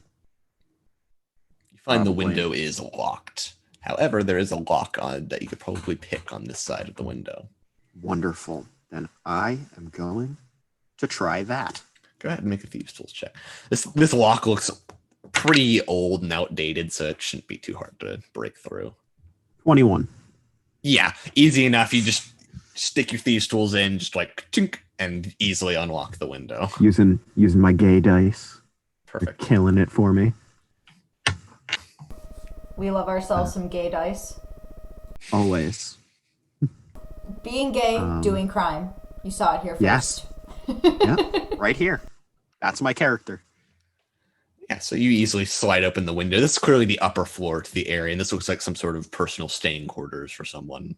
find the window is locked. However, there is a lock on that you could probably pick on this side of the window. Wonderful. Then I am going to try that. Go ahead and make a Thieves' Tools check. This lock looks pretty old and outdated, so it shouldn't be too hard to break through. 21. Yeah, easy enough. You just stick your Thieves' Tools in, just like chink, and easily unlock the window. Using my gay dice. Perfect. They're killing it for me. We love ourselves some gay dice. Always. Being gay, doing crime. You saw it here first. Yes. Yeah, right here. That's my character. Yeah, so you easily slide open the window. This is clearly the upper floor to the area, and this looks like some sort of personal staying quarters for someone.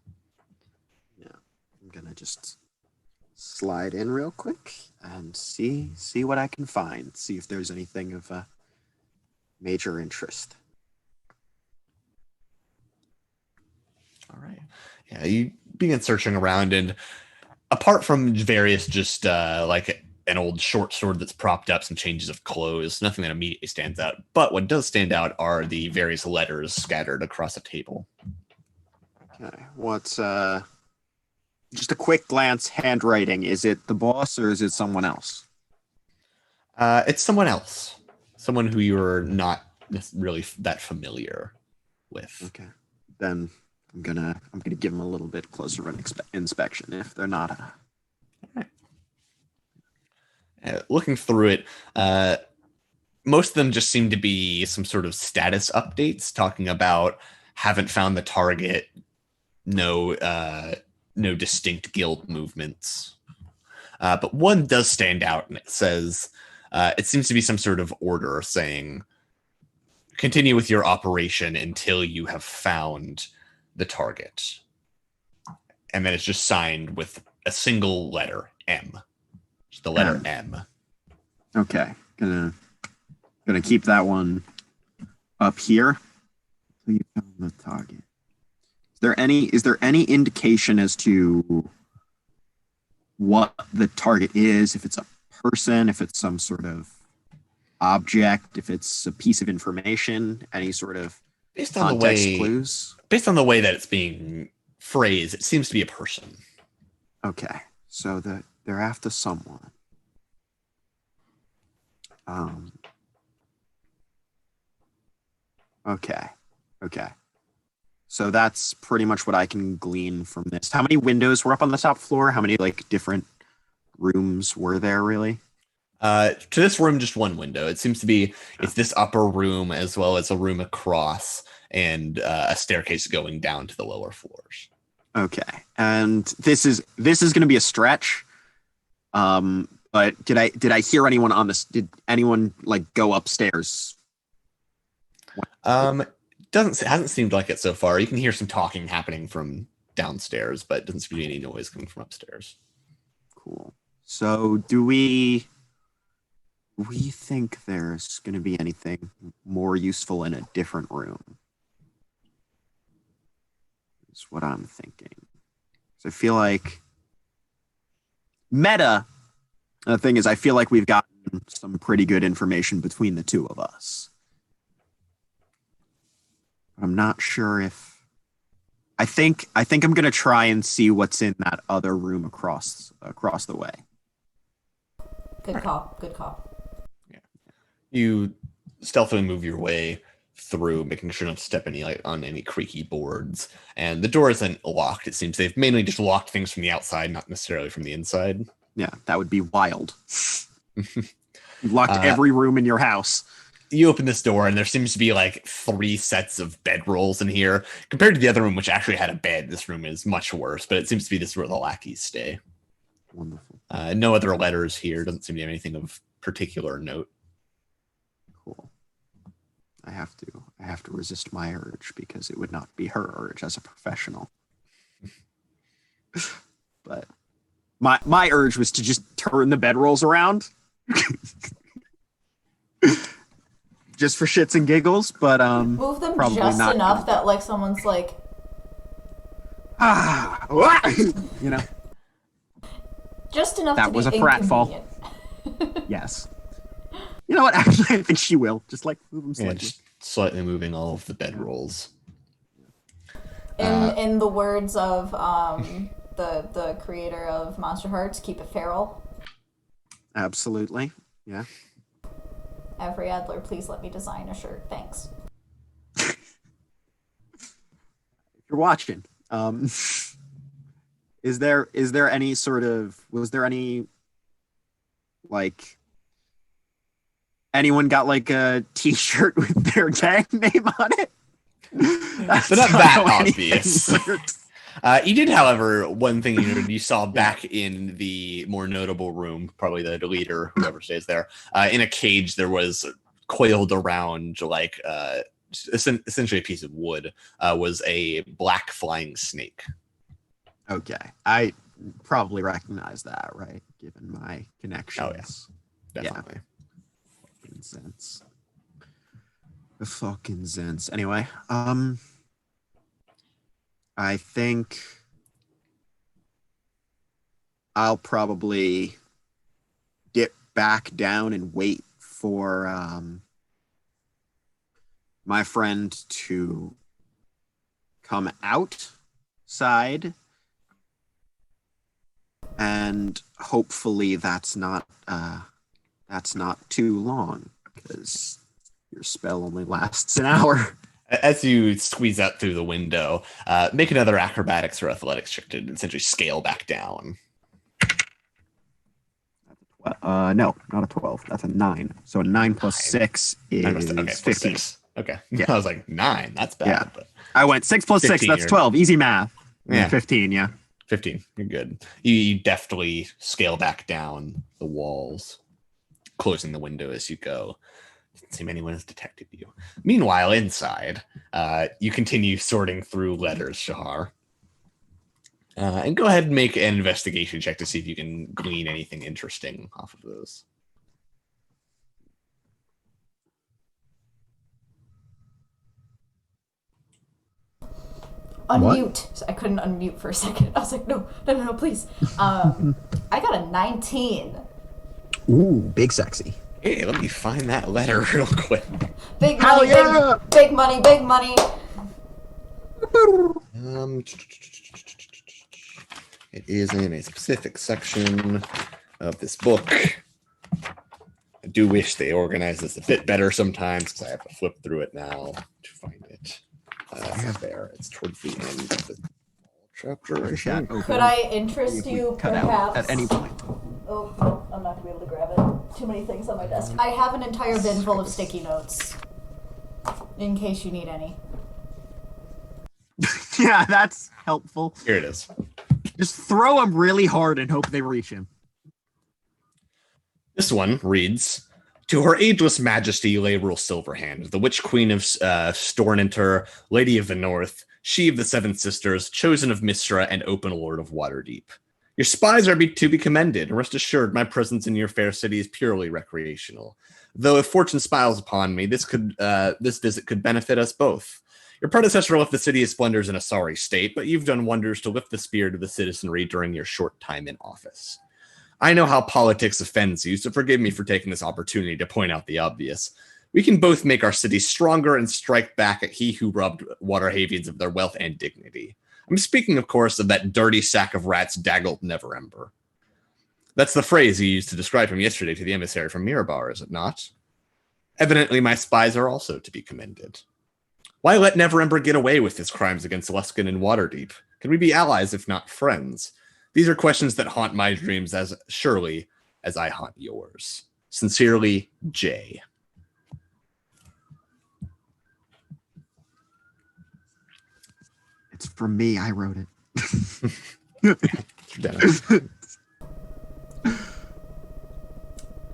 Yeah, I'm gonna just slide in real quick and see what I can find. See if there's anything of major interest. All right. Yeah, you begin searching around, and apart from various just like an old short sword that's propped up, some changes of clothes, nothing that immediately stands out. But what does stand out are the various letters scattered across a table. Okay, what's just a quick glance, handwriting. Is it the boss or is it someone else? It's someone else. Someone who you're not really that familiar with. Okay. Then I'm gonna give them a little bit closer of an inspection if they're not. Looking through it, most of them just seem to be some sort of status updates talking about haven't found the target, no distinct guild movements. But one does stand out, and it says it seems to be some sort of order saying continue with your operation until you have found the target. And then it's just signed with a single letter, M. Just the letter M. Okay. Gonna keep that one up here. So you found the target. Is there any indication as to what the target is? If it's a person, if it's some sort of object, if it's a piece of information, any sort of context clues? Based on the way that it's being phrased, it seems to be a person. Okay. So they're after someone. Okay. So that's pretty much what I can glean from this. How many windows were up on the top floor? How many different rooms were there really? To this room, just one window. It seems to be it's this upper room as well as a room across and a staircase going down to the lower floors. Okay, and this is going to be a stretch. But did I hear anyone on this? Did anyone go upstairs? Hasn't seemed like it so far. You can hear some talking happening from downstairs, but it doesn't seem to be any noise coming from upstairs. Cool. So do we think there's going to be anything more useful in a different room? Is what I'm thinking. So I feel like meta. The thing is, I feel like we've gotten some pretty good information between the two of us. I'm not sure if. I think I'm going to try and see what's in that other room across the way. Good call. Yeah. You stealthily move your way through, making sure not to step on any creaky boards. And the door isn't locked. It seems they've mainly just locked things from the outside, not necessarily from the inside. Yeah, that would be wild. You've locked every room in your house. You open this door, and there seems to be 3 sets of bedrolls in here. Compared to the other room, which actually had a bed, this room is much worse, but it seems to be this is where the lackeys stay. Wonderful. No other letters here. Doesn't seem to have anything of particular note. Cool. I have to resist my urge because it would not be her urge as a professional. But my urge was to just turn the bedrolls around. Just for shits and giggles, but move them probably just not enough that someone's just enough that to was be a pratfall. Yes. You know what? Actually, I think she will just move them slightly. Yeah, just slightly moving all of the bedrolls. In the words of the creator of Monster Hearts, keep it feral. Absolutely. Yeah. Avery Adler, please let me design a shirt. Thanks. If you're watching, is there any sort of, was there any anyone got a t-shirt with their gang name on it? But not that obvious. You did, however, one thing you saw back in the more notable room, probably the leader, whoever stays there, in a cage there was coiled around essentially a piece of wood, was a black flying snake. Okay. I probably recognize that, right? Given my connections. Oh, yeah. Definitely. Yeah. Fucking sense. The fucking sense. Anyway, I think I'll probably dip back down and wait for my friend to come outside, and hopefully that's not too long, because your spell only lasts an hour. As you squeeze out through the window, make another acrobatics or athletics check to essentially scale back down. No, not a 12. That's a 9. So a 9 plus 6 is Okay, plus 15. 6. Okay. Yeah. I was like, 9. That's bad. Yeah. But I went 6 plus 6. 15, That's 12. Easy math. Yeah. 15, yeah. 15. You're good. You deftly scale back down the walls, closing the window as you go. Doesn't seem anyone has detected you. Meanwhile, inside, you continue sorting through letters, Shahar. And go ahead and make an investigation check to see if you can glean anything interesting off of those. Unmute. I couldn't unmute for a second. I was like, no, please. I got a 19. Ooh, big sexy. Hey, let me find that letter real quick. Big money, yeah! big money, big money. It is in a specific section of this book. I do wish they organized this a bit better sometimes because I have to flip through it now to find it. It's there. It's towards the end of the chapter. I think. Could I interest you, Cut perhaps? out at any point. Oh, no, I'm not going to be able to grab it. Too many things on my desk. I have an entire bin full of sticky notes, in case you need any. Yeah, that's helpful. Here it is. Just throw them really hard and hope they reach him. This one reads, "To her ageless majesty, Laeral Silverhand, the witch queen of Storninter, lady of the north, she of the seven sisters, chosen of Mistra, and open lord of Waterdeep. Your spies are to be commended, and rest assured my presence in your fair city is purely recreational. Though if fortune smiles upon me, this visit could benefit us both. Your predecessor left the city's splendors in a sorry state, but you've done wonders to lift the spirit of the citizenry during your short time in office. I know how politics offends you, so forgive me for taking this opportunity to point out the obvious. We can both make our city stronger and strike back at he who robbed Waterhavians of their wealth and dignity. I'm speaking, of course, of that dirty sack of rats Daggled Neverember. That's the phrase you used to describe him yesterday to the emissary from Mirabar, is it not? Evidently, my spies are also to be commended. Why let Neverember get away with his crimes against Luskan and Waterdeep? Can we be allies, if not friends? These are questions that haunt my dreams as surely as I haunt yours. Sincerely, Jay." It's for me. I wrote it. Dennis.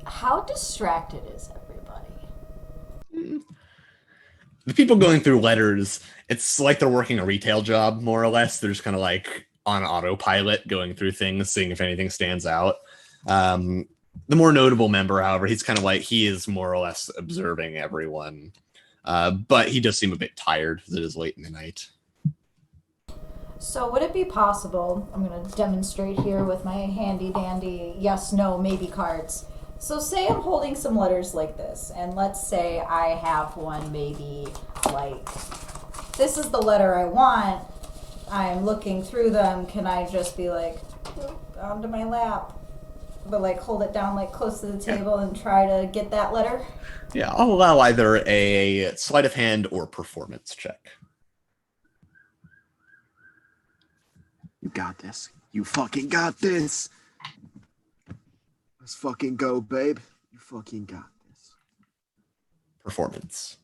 How distracted is everybody? The people going through letters, it's like they're working a retail job, more or less. They're just kind of like on autopilot going through things, seeing if anything stands out. The more notable member, however, he's kind of like, he is more or less observing everyone. But he does seem a bit tired because it is late in the night. So would it be possible, I'm going to demonstrate here with my handy dandy yes, no, maybe cards. So say I'm holding some letters like this, and let's say I have one maybe like, this is the letter I want, I'm looking through them, can I just be like, onto my lap, but like hold it down like close to the table and try to get that letter? Yeah, I'll allow either a sleight of hand or performance check. You got this. You fucking got this. Let's fucking go, babe. You fucking got this. Performance.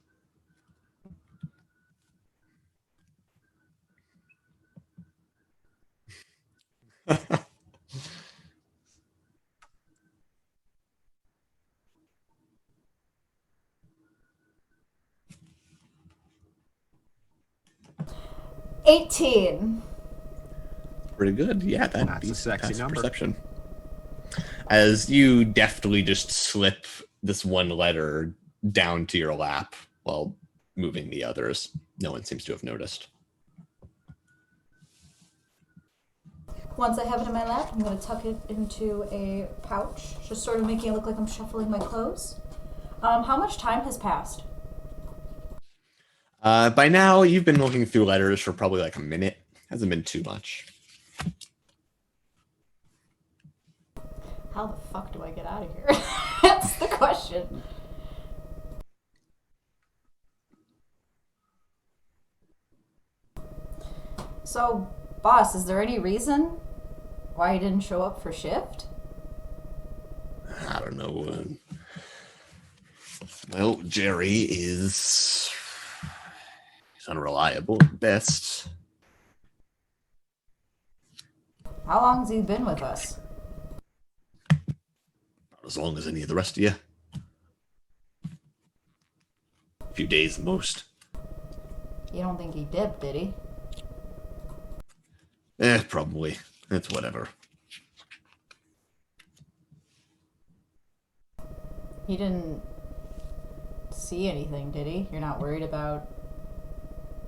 $18. Pretty good. Yeah, that'd That's be a sexy passive number. perception. As you deftly just slip this one letter down to your lap while moving the others. No one seems to have noticed. Once I have it in my lap, I'm going to tuck it into a pouch, just sort of making it look like I'm shuffling my clothes. How much time has passed? By now, you've been looking through letters for probably like a minute. Hasn't been too much. How the fuck do I get out of here? That's the question. So, boss, is there any reason why you didn't show up for shift? I don't know. Well, Jerry is he's unreliable at best. How long has he been with us? Not as long as any of the rest of you. A few days at most. You don't think he dipped, did he? Probably. It's whatever. He didn't see anything, did he? You're not worried about,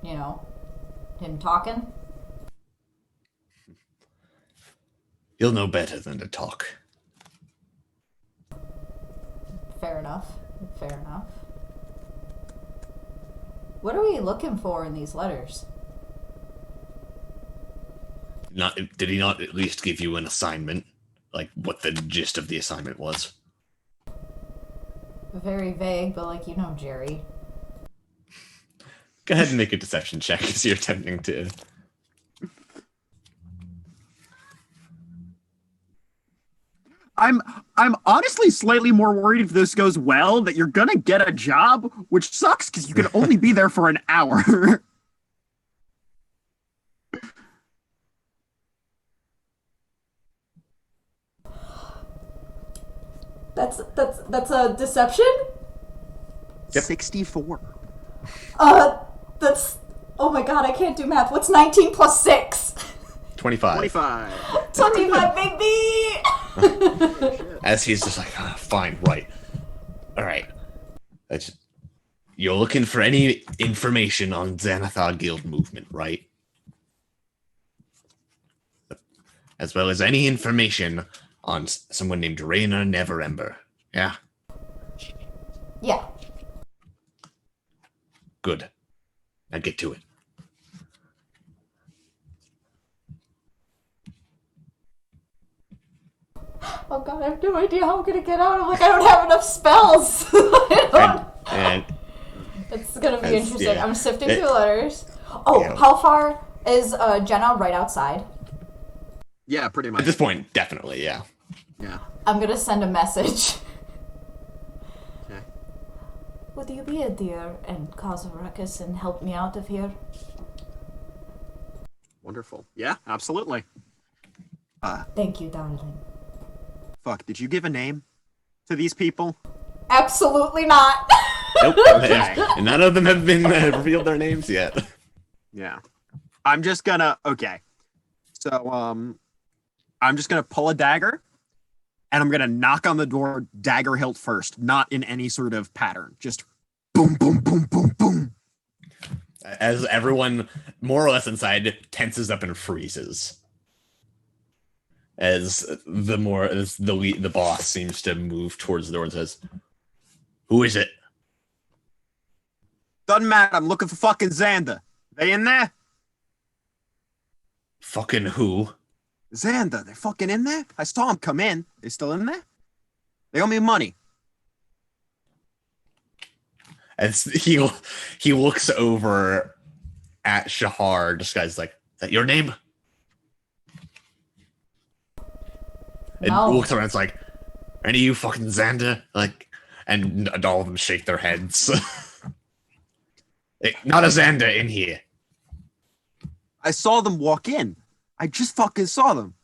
him talking? He'll know better than to talk. Fair enough. Fair enough. What are we looking for in these letters? Did he not at least give you an assignment? Like, what the gist of the assignment was? Very vague, but Jerry. Go ahead and make a deception check as you're attempting to... I'm honestly slightly more worried if this goes well that you're gonna get a job, which sucks because you can only be there for an hour. That's a deception? Yep. 64. That's... Oh my god, I can't do math. What's 19 plus 6? 25. 25. 25, baby! As he's just like, fine, right. Alright. You're looking for any information on Xanathar Guild movement, right? As well as any information on someone named Raina Neverember. Yeah? Yeah. Good. Now get to it. Oh god, I have no idea how I'm gonna get out. I don't have enough spells. And It's gonna be interesting. yeah. I'm sifting through letters. Oh, Yeah. how far is Jenna right outside? Yeah, pretty much. at this point, definitely, yeah. Yeah. I'm gonna send a message. Okay. Would you be a dear and cause a ruckus and help me out of here? Wonderful. Yeah, absolutely. Thank you, darling. Fuck, did you give a name to these people? Absolutely not. Nope. And none of them have been revealed their names yet. Yeah. I'm just gonna, okay. So, I'm just gonna pull a dagger, and I'm gonna knock on the door dagger hilt first, not in any sort of pattern. Just boom, boom, boom, boom, boom. As everyone, more or less inside, tenses up and freezes. As the boss seems to move towards the door and says, "Who is it?" Doesn't matter, I'm looking for fucking Xander. They in there? Fucking who? Xander, they're fucking in there? I saw them come in. They still in there? They owe me money. As he looks over at Shahar, disguised like, "Is that your name?" And No. looks around, it's like, "Are any of you fucking Xander?" Like, and all of them shake their heads. Hey, not a Xander in here. I saw them walk in. I just fucking saw them.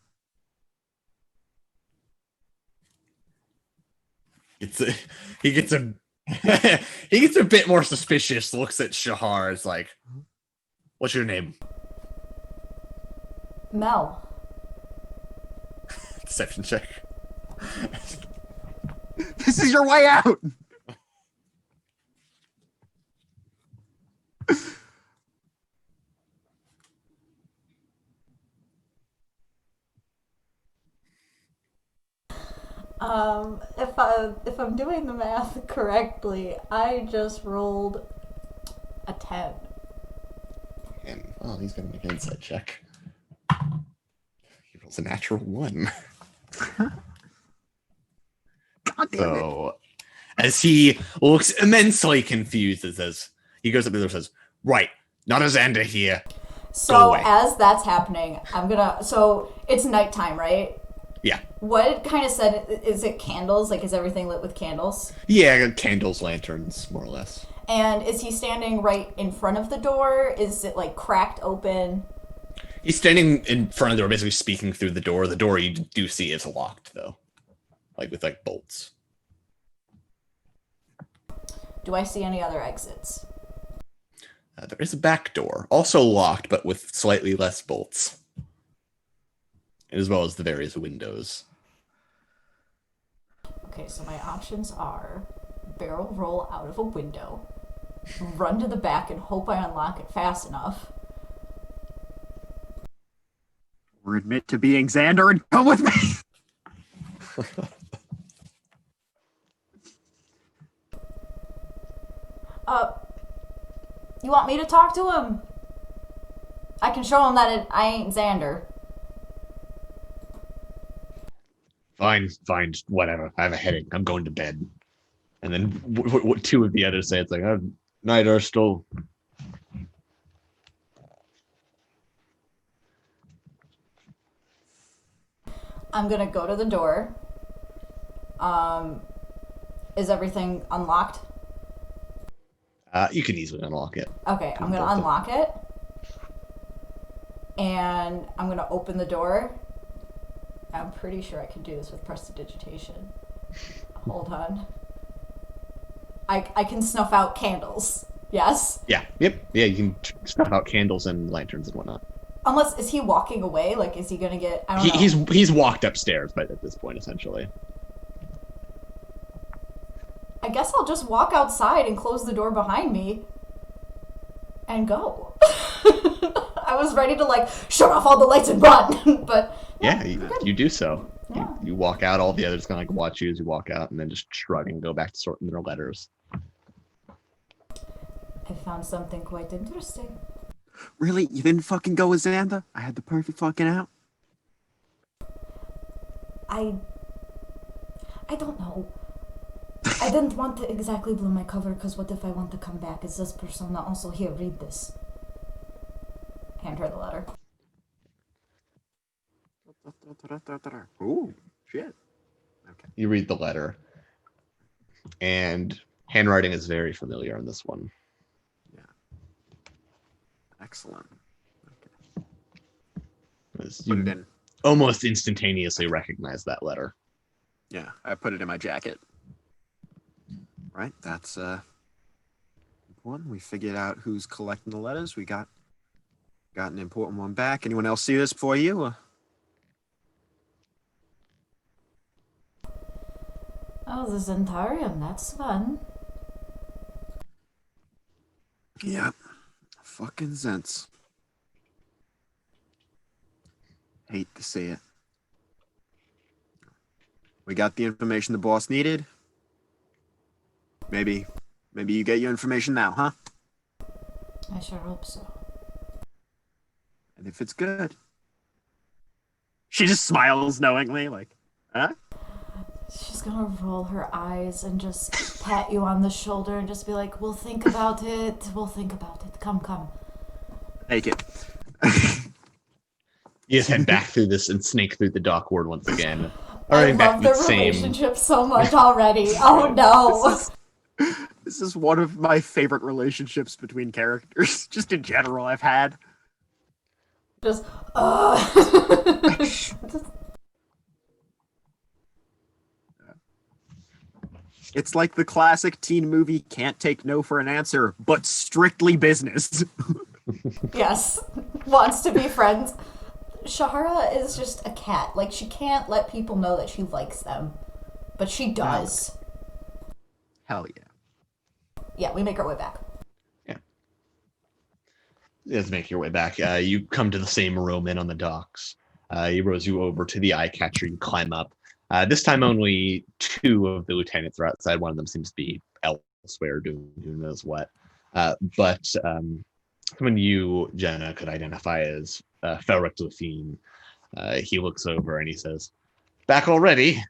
He gets a he gets a bit more suspicious. Looks at Shahar. It's like, "What's your name?" Mel. Deception check. This is your way out. If I'm doing the math correctly, I just rolled a 10. And he's gonna make an insight check. He rolls a natural 1. God damn it. So, as he looks immensely confused, he goes up to the door and says, "Right, not a Xander here." So away. as that's happening, so it's nighttime, right? Yeah. What kind of is it candles? Like, is everything lit with candles? Yeah, candles, lanterns, more or less. And is he standing right in front of the door? Is it like cracked open? He's standing in front of the door, basically speaking through the door. The door you do see is locked, though, like with like bolts. Do I see any other exits? There is a back door, also locked, but with slightly less bolts, as well as the various windows. Okay, so my options are barrel roll out of a window, run to the back and hope I unlock it fast enough. Or admit to being Xander and come with me. You want me to talk to him? I can show him that I ain't Xander. Fine, whatever. I have a headache. I'm going to bed. And then what two of the others say? It's like, oh, night, Erstal. I'm gonna go to the door. Is everything unlocked? You can easily unlock it. Okay, I'm gonna unlock it. And I'm gonna open the door. I'm pretty sure I can do this with prestidigitation. Hold on. I can snuff out candles. Yes? Yeah. Yep. Yeah, you can snuff out candles and lanterns and whatnot. Unless, is he walking away? Like, is he gonna get, I don't know. He's walked upstairs at this point, essentially. I guess I'll just walk outside and close the door behind me and go. I was ready to, like, shut off all the lights and run, but... Yeah, you do so. Yeah. You walk out, all the others kind of like watch you as you walk out, and then just shrug and go back to sorting their letters. I found something quite interesting. Really? You didn't fucking go with Xander? I had the perfect fucking out. I don't know. I didn't want to exactly blow my cover, because what if I want to come back? Is this persona also here? Read this. Hand her the letter. Ooh, shit. Okay. You read the letter, and handwriting is very familiar in this one. Yeah. Excellent. As Put you it in. almost instantaneously recognize that letter. Yeah, I put it in my jacket. Right, that's one. We figured out who's collecting the letters. We got an important one back. Anyone else see this before you? Oh, the Zentarium. That's fun. Yep. Fucking Zents. Hate to see it. We got the information the boss needed. Maybe you get your information now, huh? I sure hope so. And if it's good. She just smiles knowingly, like, huh? She's gonna roll her eyes and just pat you on the shoulder and just be like, we'll think about it. We'll think about it. Come. Take it. You just head back through this and snake through the dock ward once again. I love their relationship so much already. Oh no. This is one of my favorite relationships between characters, just in general, I've had. Just, It's like the classic teen movie can't take no for an answer, but strictly business. Yes. Wants to be friends. Shahara is just a cat. Like, she can't let people know that she likes them. But she does. Hell yeah. Yeah, we make our way back. Yeah. Let's make your way back. You come to the same room in on the docks. He rows you over to the eye catcher. You climb up. This time only two of the lieutenants are outside. One of them seems to be elsewhere doing who knows what. But someone you, Jenna, could identify as Felric Lafine. He looks over and he says, "Back already?"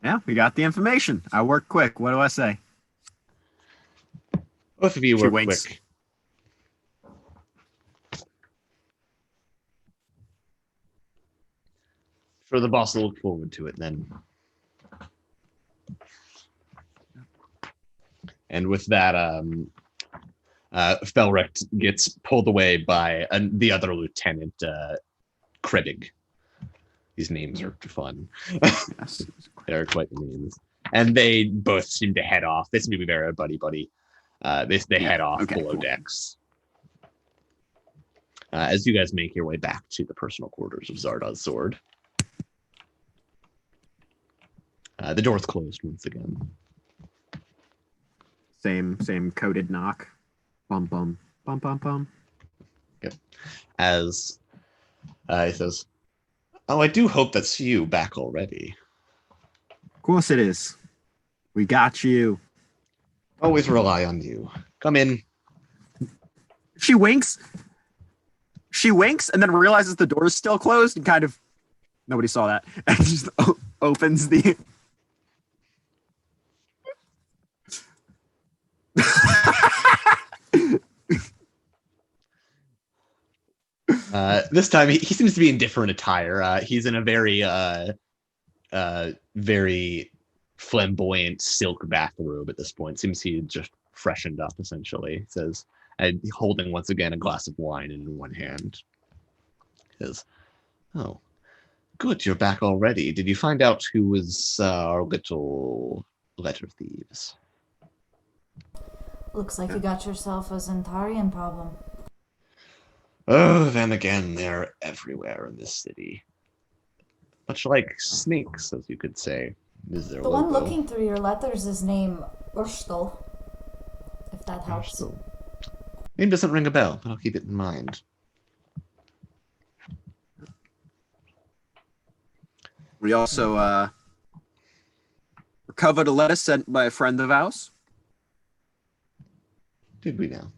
Yeah, we got the information. I work quick. What do I say? Both of you She were winks. quick. For the boss to look forward to it then. And with that, Felrecht gets pulled away by the other lieutenant, Kribbig. These names are fun. Yes. They're quite the names. And they both seem to head off. They seem to be very buddy-buddy. They head off below decks. As you guys make your way back to the personal quarters of Zardoz Sword. The door's closed once again. Same coded knock. Bum bum bum bum bum. Yep. As he says, "Oh, I do hope that's you back already. Of course it is. We got you." Always rely on you. Come in." She winks. She winks and then realizes the door is still closed and kind of nobody saw that and just opens the. This time he seems to be in different attire. He's in a very flamboyant silk bathrobe at this point. Seems he had just freshened up essentially. Says, and holding once again a glass of wine in one hand. Says, "Oh, good, you're back already. Did you find out who was our little letter thieves?" Looks like you got yourself a Zentarian problem. Oh, then again, they're everywhere in this city. Much like snakes, as you could say, is their The logo. one looking through your letters is named Urstel, if that helps. Urstel. Name doesn't ring a bell, but I'll keep it in mind. We also recovered a letter sent by a friend of ours. Did we now?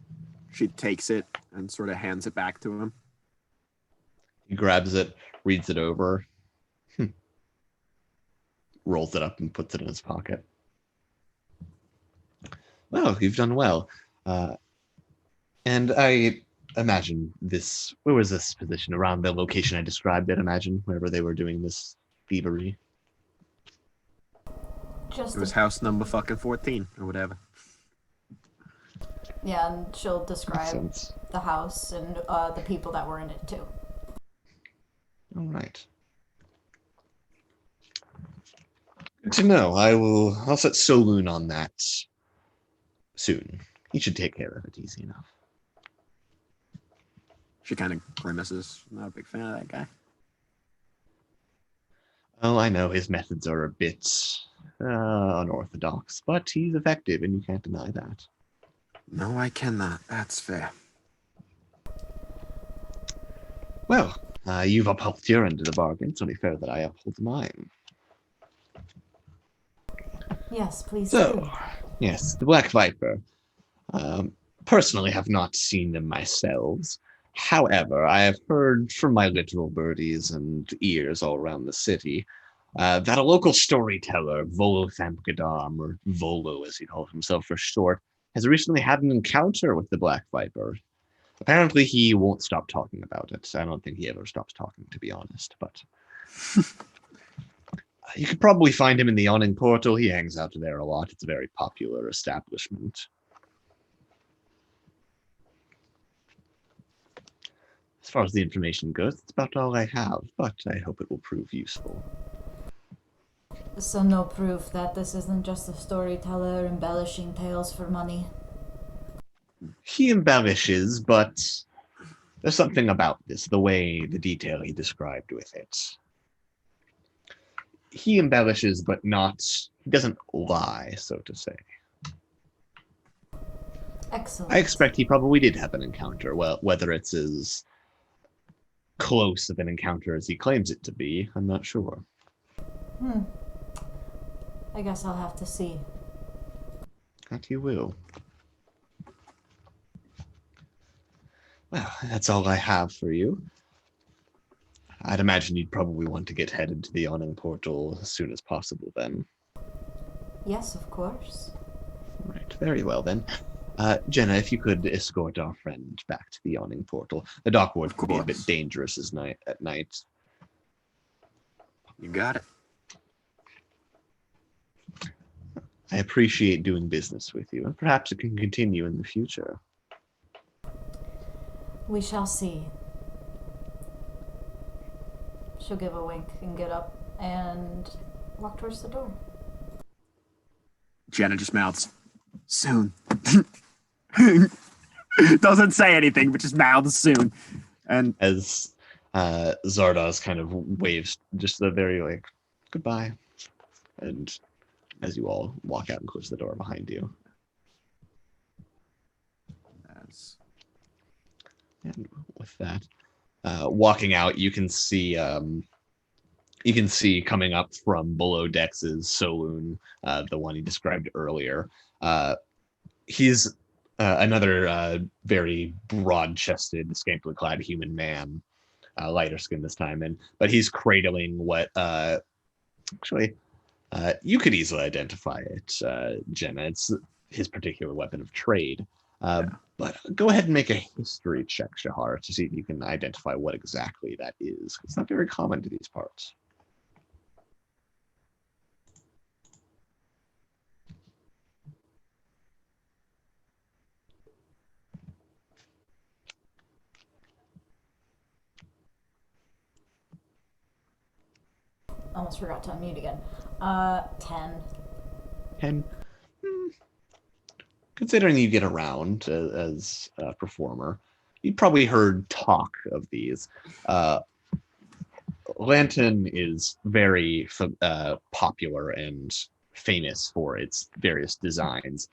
She takes it and sort of hands it back to him. He grabs it, reads it over, rolls it up and puts it in his pocket. Well, you've done well. And I imagine this, where was this position? Around the location I described, I'd imagine, wherever they were doing this thievery. Just It was house number fucking 14 or whatever. yeah, and she'll Makes describe sense. the house and the people that were in it too. All right. Good to know. I'll set Soloon on that soon. He should take care of it easy enough. She kind of grimaces. Not a big fan of that guy. Oh, I know his methods are a bit unorthodox, but he's effective, and you can't deny that. No, I cannot. That's fair. Well, you've upheld your end of the bargain. It's only fair that I uphold mine. Yes, please So, do. yes, the Black Viper. Personally, have not seen them myself. However, I have heard from my literal birdies and ears all around the city that a local storyteller, Volo Thamkadam, or Volo as he calls himself for short, has recently had an encounter with the Black Viper. Apparently, he won't stop talking about it. I don't think he ever stops talking, to be honest, but you could probably find him in the Awning Portal. He hangs out there a lot. It's a very popular establishment. As far as the information goes, it's about all I have, but I hope it will prove useful. So no proof that this isn't just a storyteller embellishing tales for money. He embellishes, but there's something about this, the detail he described with it. He embellishes, but he doesn't lie, so to say. Excellent. I expect he probably did have an encounter. Well, whether it's as close of an encounter as he claims it to be, I'm not sure. I guess I'll have to see. That you will. Well, that's all I have for you. I'd imagine you'd probably want to get headed to the Awning Portal as soon as possible then. Yes, of course. Right, very well then. Jenna, if you could escort our friend back to the Awning Portal. The dock ward could be a bit dangerous at night. You got it. I appreciate doing business with you, and perhaps it can continue in the future. We shall see. She'll give a wink and get up and walk towards the door. Jenna just mouths, soon. Doesn't say anything, but just mouths soon. And As Zardoz kind of waves just a very like, goodbye. And as you all walk out and close the door behind you. And with that, walking out, you can see coming up from below decks is Saloon, the one he described earlier. He's another very broad-chested, scantily clad human man, lighter skin this time, but he's cradling what actually you could easily identify it, Jenna. It's his particular weapon of trade. But go ahead and make a history check, Shahar, to see if you can identify what exactly that is. It's not very common to these parts. Almost forgot to unmute again. 10. 10. Considering you get around as a performer, you've probably heard talk of these. Lantern is very popular and famous for its various designs.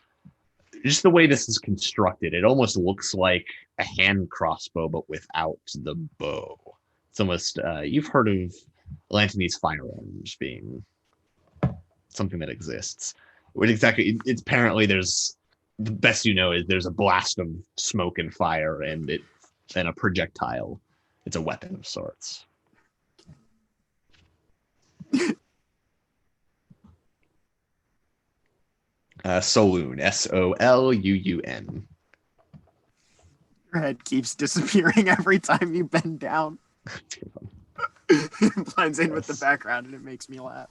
Just the way this is constructed, it almost looks like a hand crossbow, but without the bow. It's almost, you've heard of Lantonese firearms being something that exists. What exactly, it's apparently there's, the best you know is there's a blast of smoke and fire and a projectile. It's a weapon of sorts. Saloon, Soluun. your head keeps disappearing every time you bend down. It blends in with the background and it makes me laugh.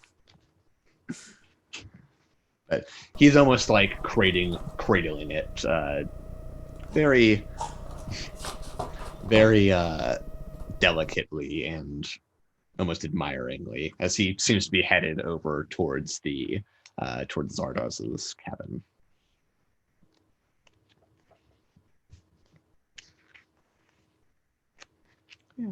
But he's almost like cradling it, very, very delicately and almost admiringly, as he seems to be headed over towards Zardoz's cabin. Yeah.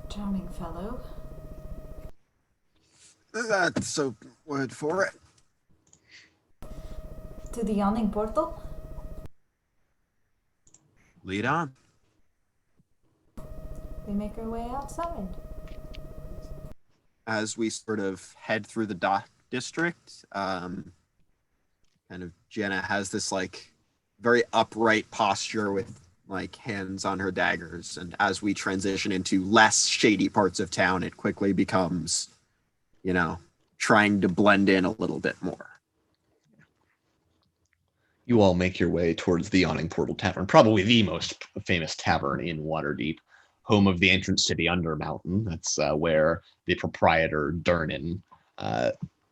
Charming fellow. That's a word for it. To the yawning portal? Lead on. We make our way outside. As we sort of head through the dock district, kind of Jenna has this like very upright posture with like hands on her daggers, and as we transition into less shady parts of town, it quickly becomes, you know, trying to blend in a little bit more. You all make your way towards the Yawning Portal Tavern, probably the most famous tavern in Waterdeep, home of the entrance to the Undermountain. That's where the proprietor, Durnan,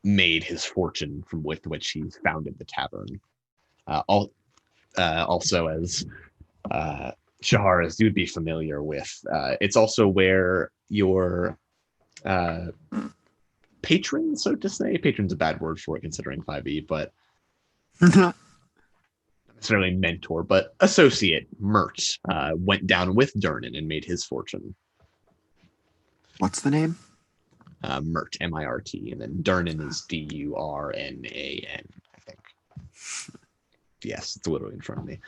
made his fortune, from with which he founded the tavern. Also, as Shahar, as you'd be familiar with, it's also where your patron, so to say, patron's a bad word for it considering 5e, but not necessarily mentor, but associate, Mert, went down with Durnan and made his fortune. What's the name? Mert, M-I-R-T, and then Durnan is D-U-R-N-A-N, I think. Yes, it's literally in front of me.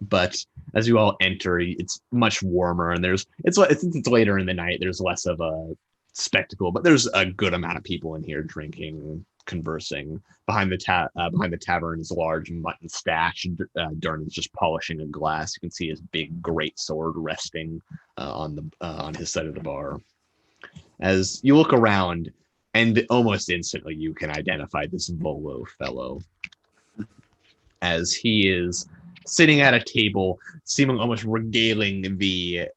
But as you all enter, it's much warmer, and since it's later in the night, there's less of a spectacle, but there's a good amount of people in here drinking, conversing. Behind the tavern is a large mutton stash. Durnan's just polishing a glass. You can see his big great sword resting on his side of the bar. As you look around, and almost instantly you can identify this Volo fellow, as he is sitting at a table, seeming almost regaling the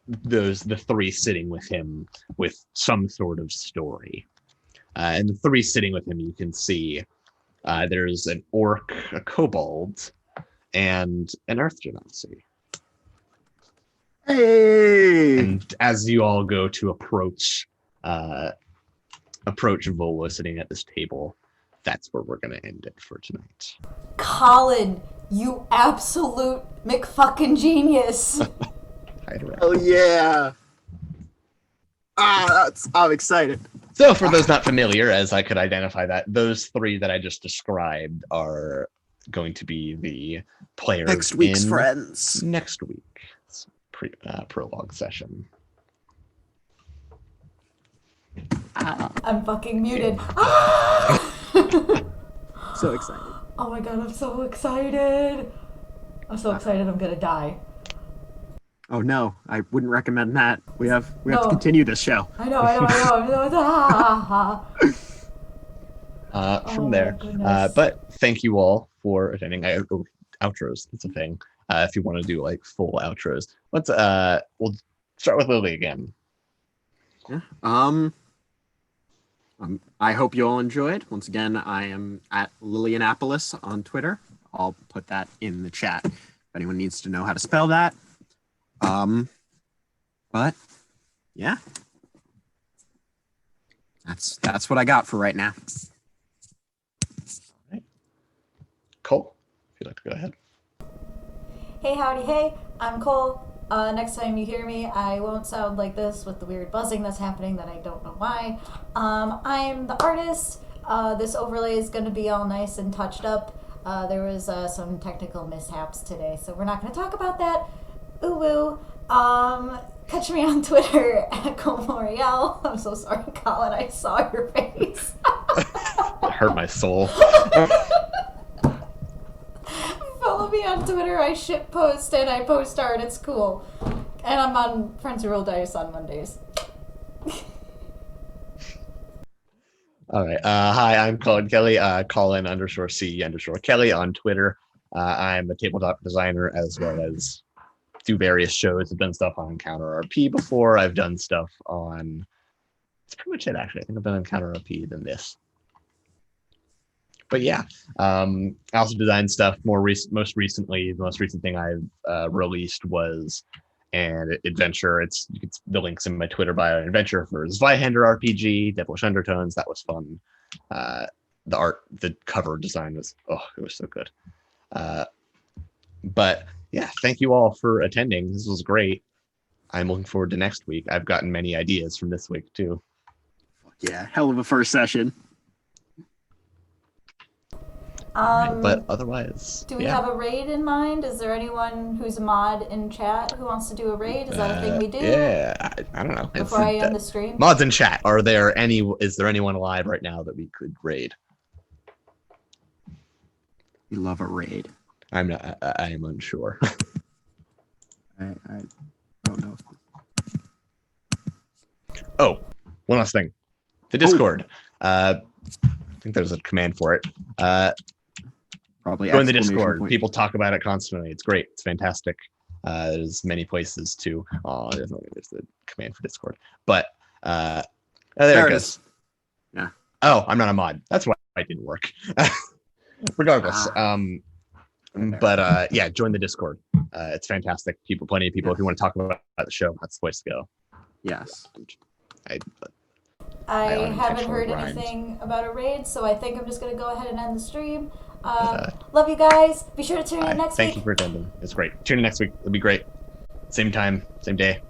the three sitting with him with some sort of story. And the three sitting with him, you can see there's an orc, a kobold, and an earth genasi. Hey! And as you all go to approach Volo sitting at this table, that's where we're gonna end it for tonight. Colin, you absolute McFucking genius. Oh yeah! I'm excited. So for those not familiar, as I could identify that, those three that I just described are going to be the players Next week's in friends. next week's prologue session. I'm fucking muted. So excited. Oh my god, I'm so excited. I'm so excited I'm gonna die. Oh no, I wouldn't recommend that. We have to No. continue this show. I know. From Oh, there. goodness. But thank you all for attending. Outros, that's a thing. If you want to do like full outros. Let's we'll start with Lily again. Yeah. I hope you all enjoyed. Once again, I am at Lillianapolis on Twitter. I'll put that in the chat if anyone needs to know how to spell that. But yeah, that's what I got for right now. Cole, if you'd like to go ahead. Hey, howdy, hey. I'm Cole. Next time you hear me, I won't sound like this with the weird buzzing that's happening that I don't know why. I'm the artist. This overlay is going to be all nice and touched up. There was some technical mishaps today, so we're not going to talk about that. Ooh woo. Catch me on Twitter at Comoriel. I'm so sorry, Colin. I saw your face. It hurt my soul. Follow me on Twitter. I ship post and I post art. It's cool. And I'm on Friends Who Roll Dice on Mondays. All right. Hi, I'm Colin Kelly. Colin_C_Kelly on Twitter. I'm a tabletop designer as well as do various shows. I've done stuff on Encounter RP before. I've done stuff on. That's pretty much it, actually. I think I've done Encounter RP than this. But yeah, I also designed stuff most recently. The most recent thing I've released was an adventure. The links in my Twitter bio. An adventure for Zweihander RPG, Devilish Undertones. That was fun. The cover design was it was so good. But yeah, thank you all for attending. This was great. I'm looking forward to next week. I've gotten many ideas from this week too. Yeah, hell of a first session. But otherwise, Do we have a raid in mind? Is there anyone who's a mod in chat who wants to do a raid? Is that a thing we do? Yeah, I don't know. Before I end the stream? Mods in chat. Is there anyone alive right now that we could raid? We love a raid. I am unsure. I don't know. Oh, one last thing. The Discord. I think there's a command for it. Probably Go in the exclamation Discord. point. People talk about it constantly. It's great. It's fantastic. There's many places to. Oh, there's the command for Discord. But there it goes. Yeah. Oh, I'm not a mod. That's why it didn't work. Regardless. But yeah, join the Discord. It's fantastic. Plenty of people. If you want to talk about the show, that's the place to go. Yes. I haven't unintentionally heard rhymed. anything about a raid, so I think I'm just going to go ahead and end the stream. Love you guys. Be sure to tune in next Thank week. you for attending. It's great. Tune in next week. It'll be great. Same time, same day.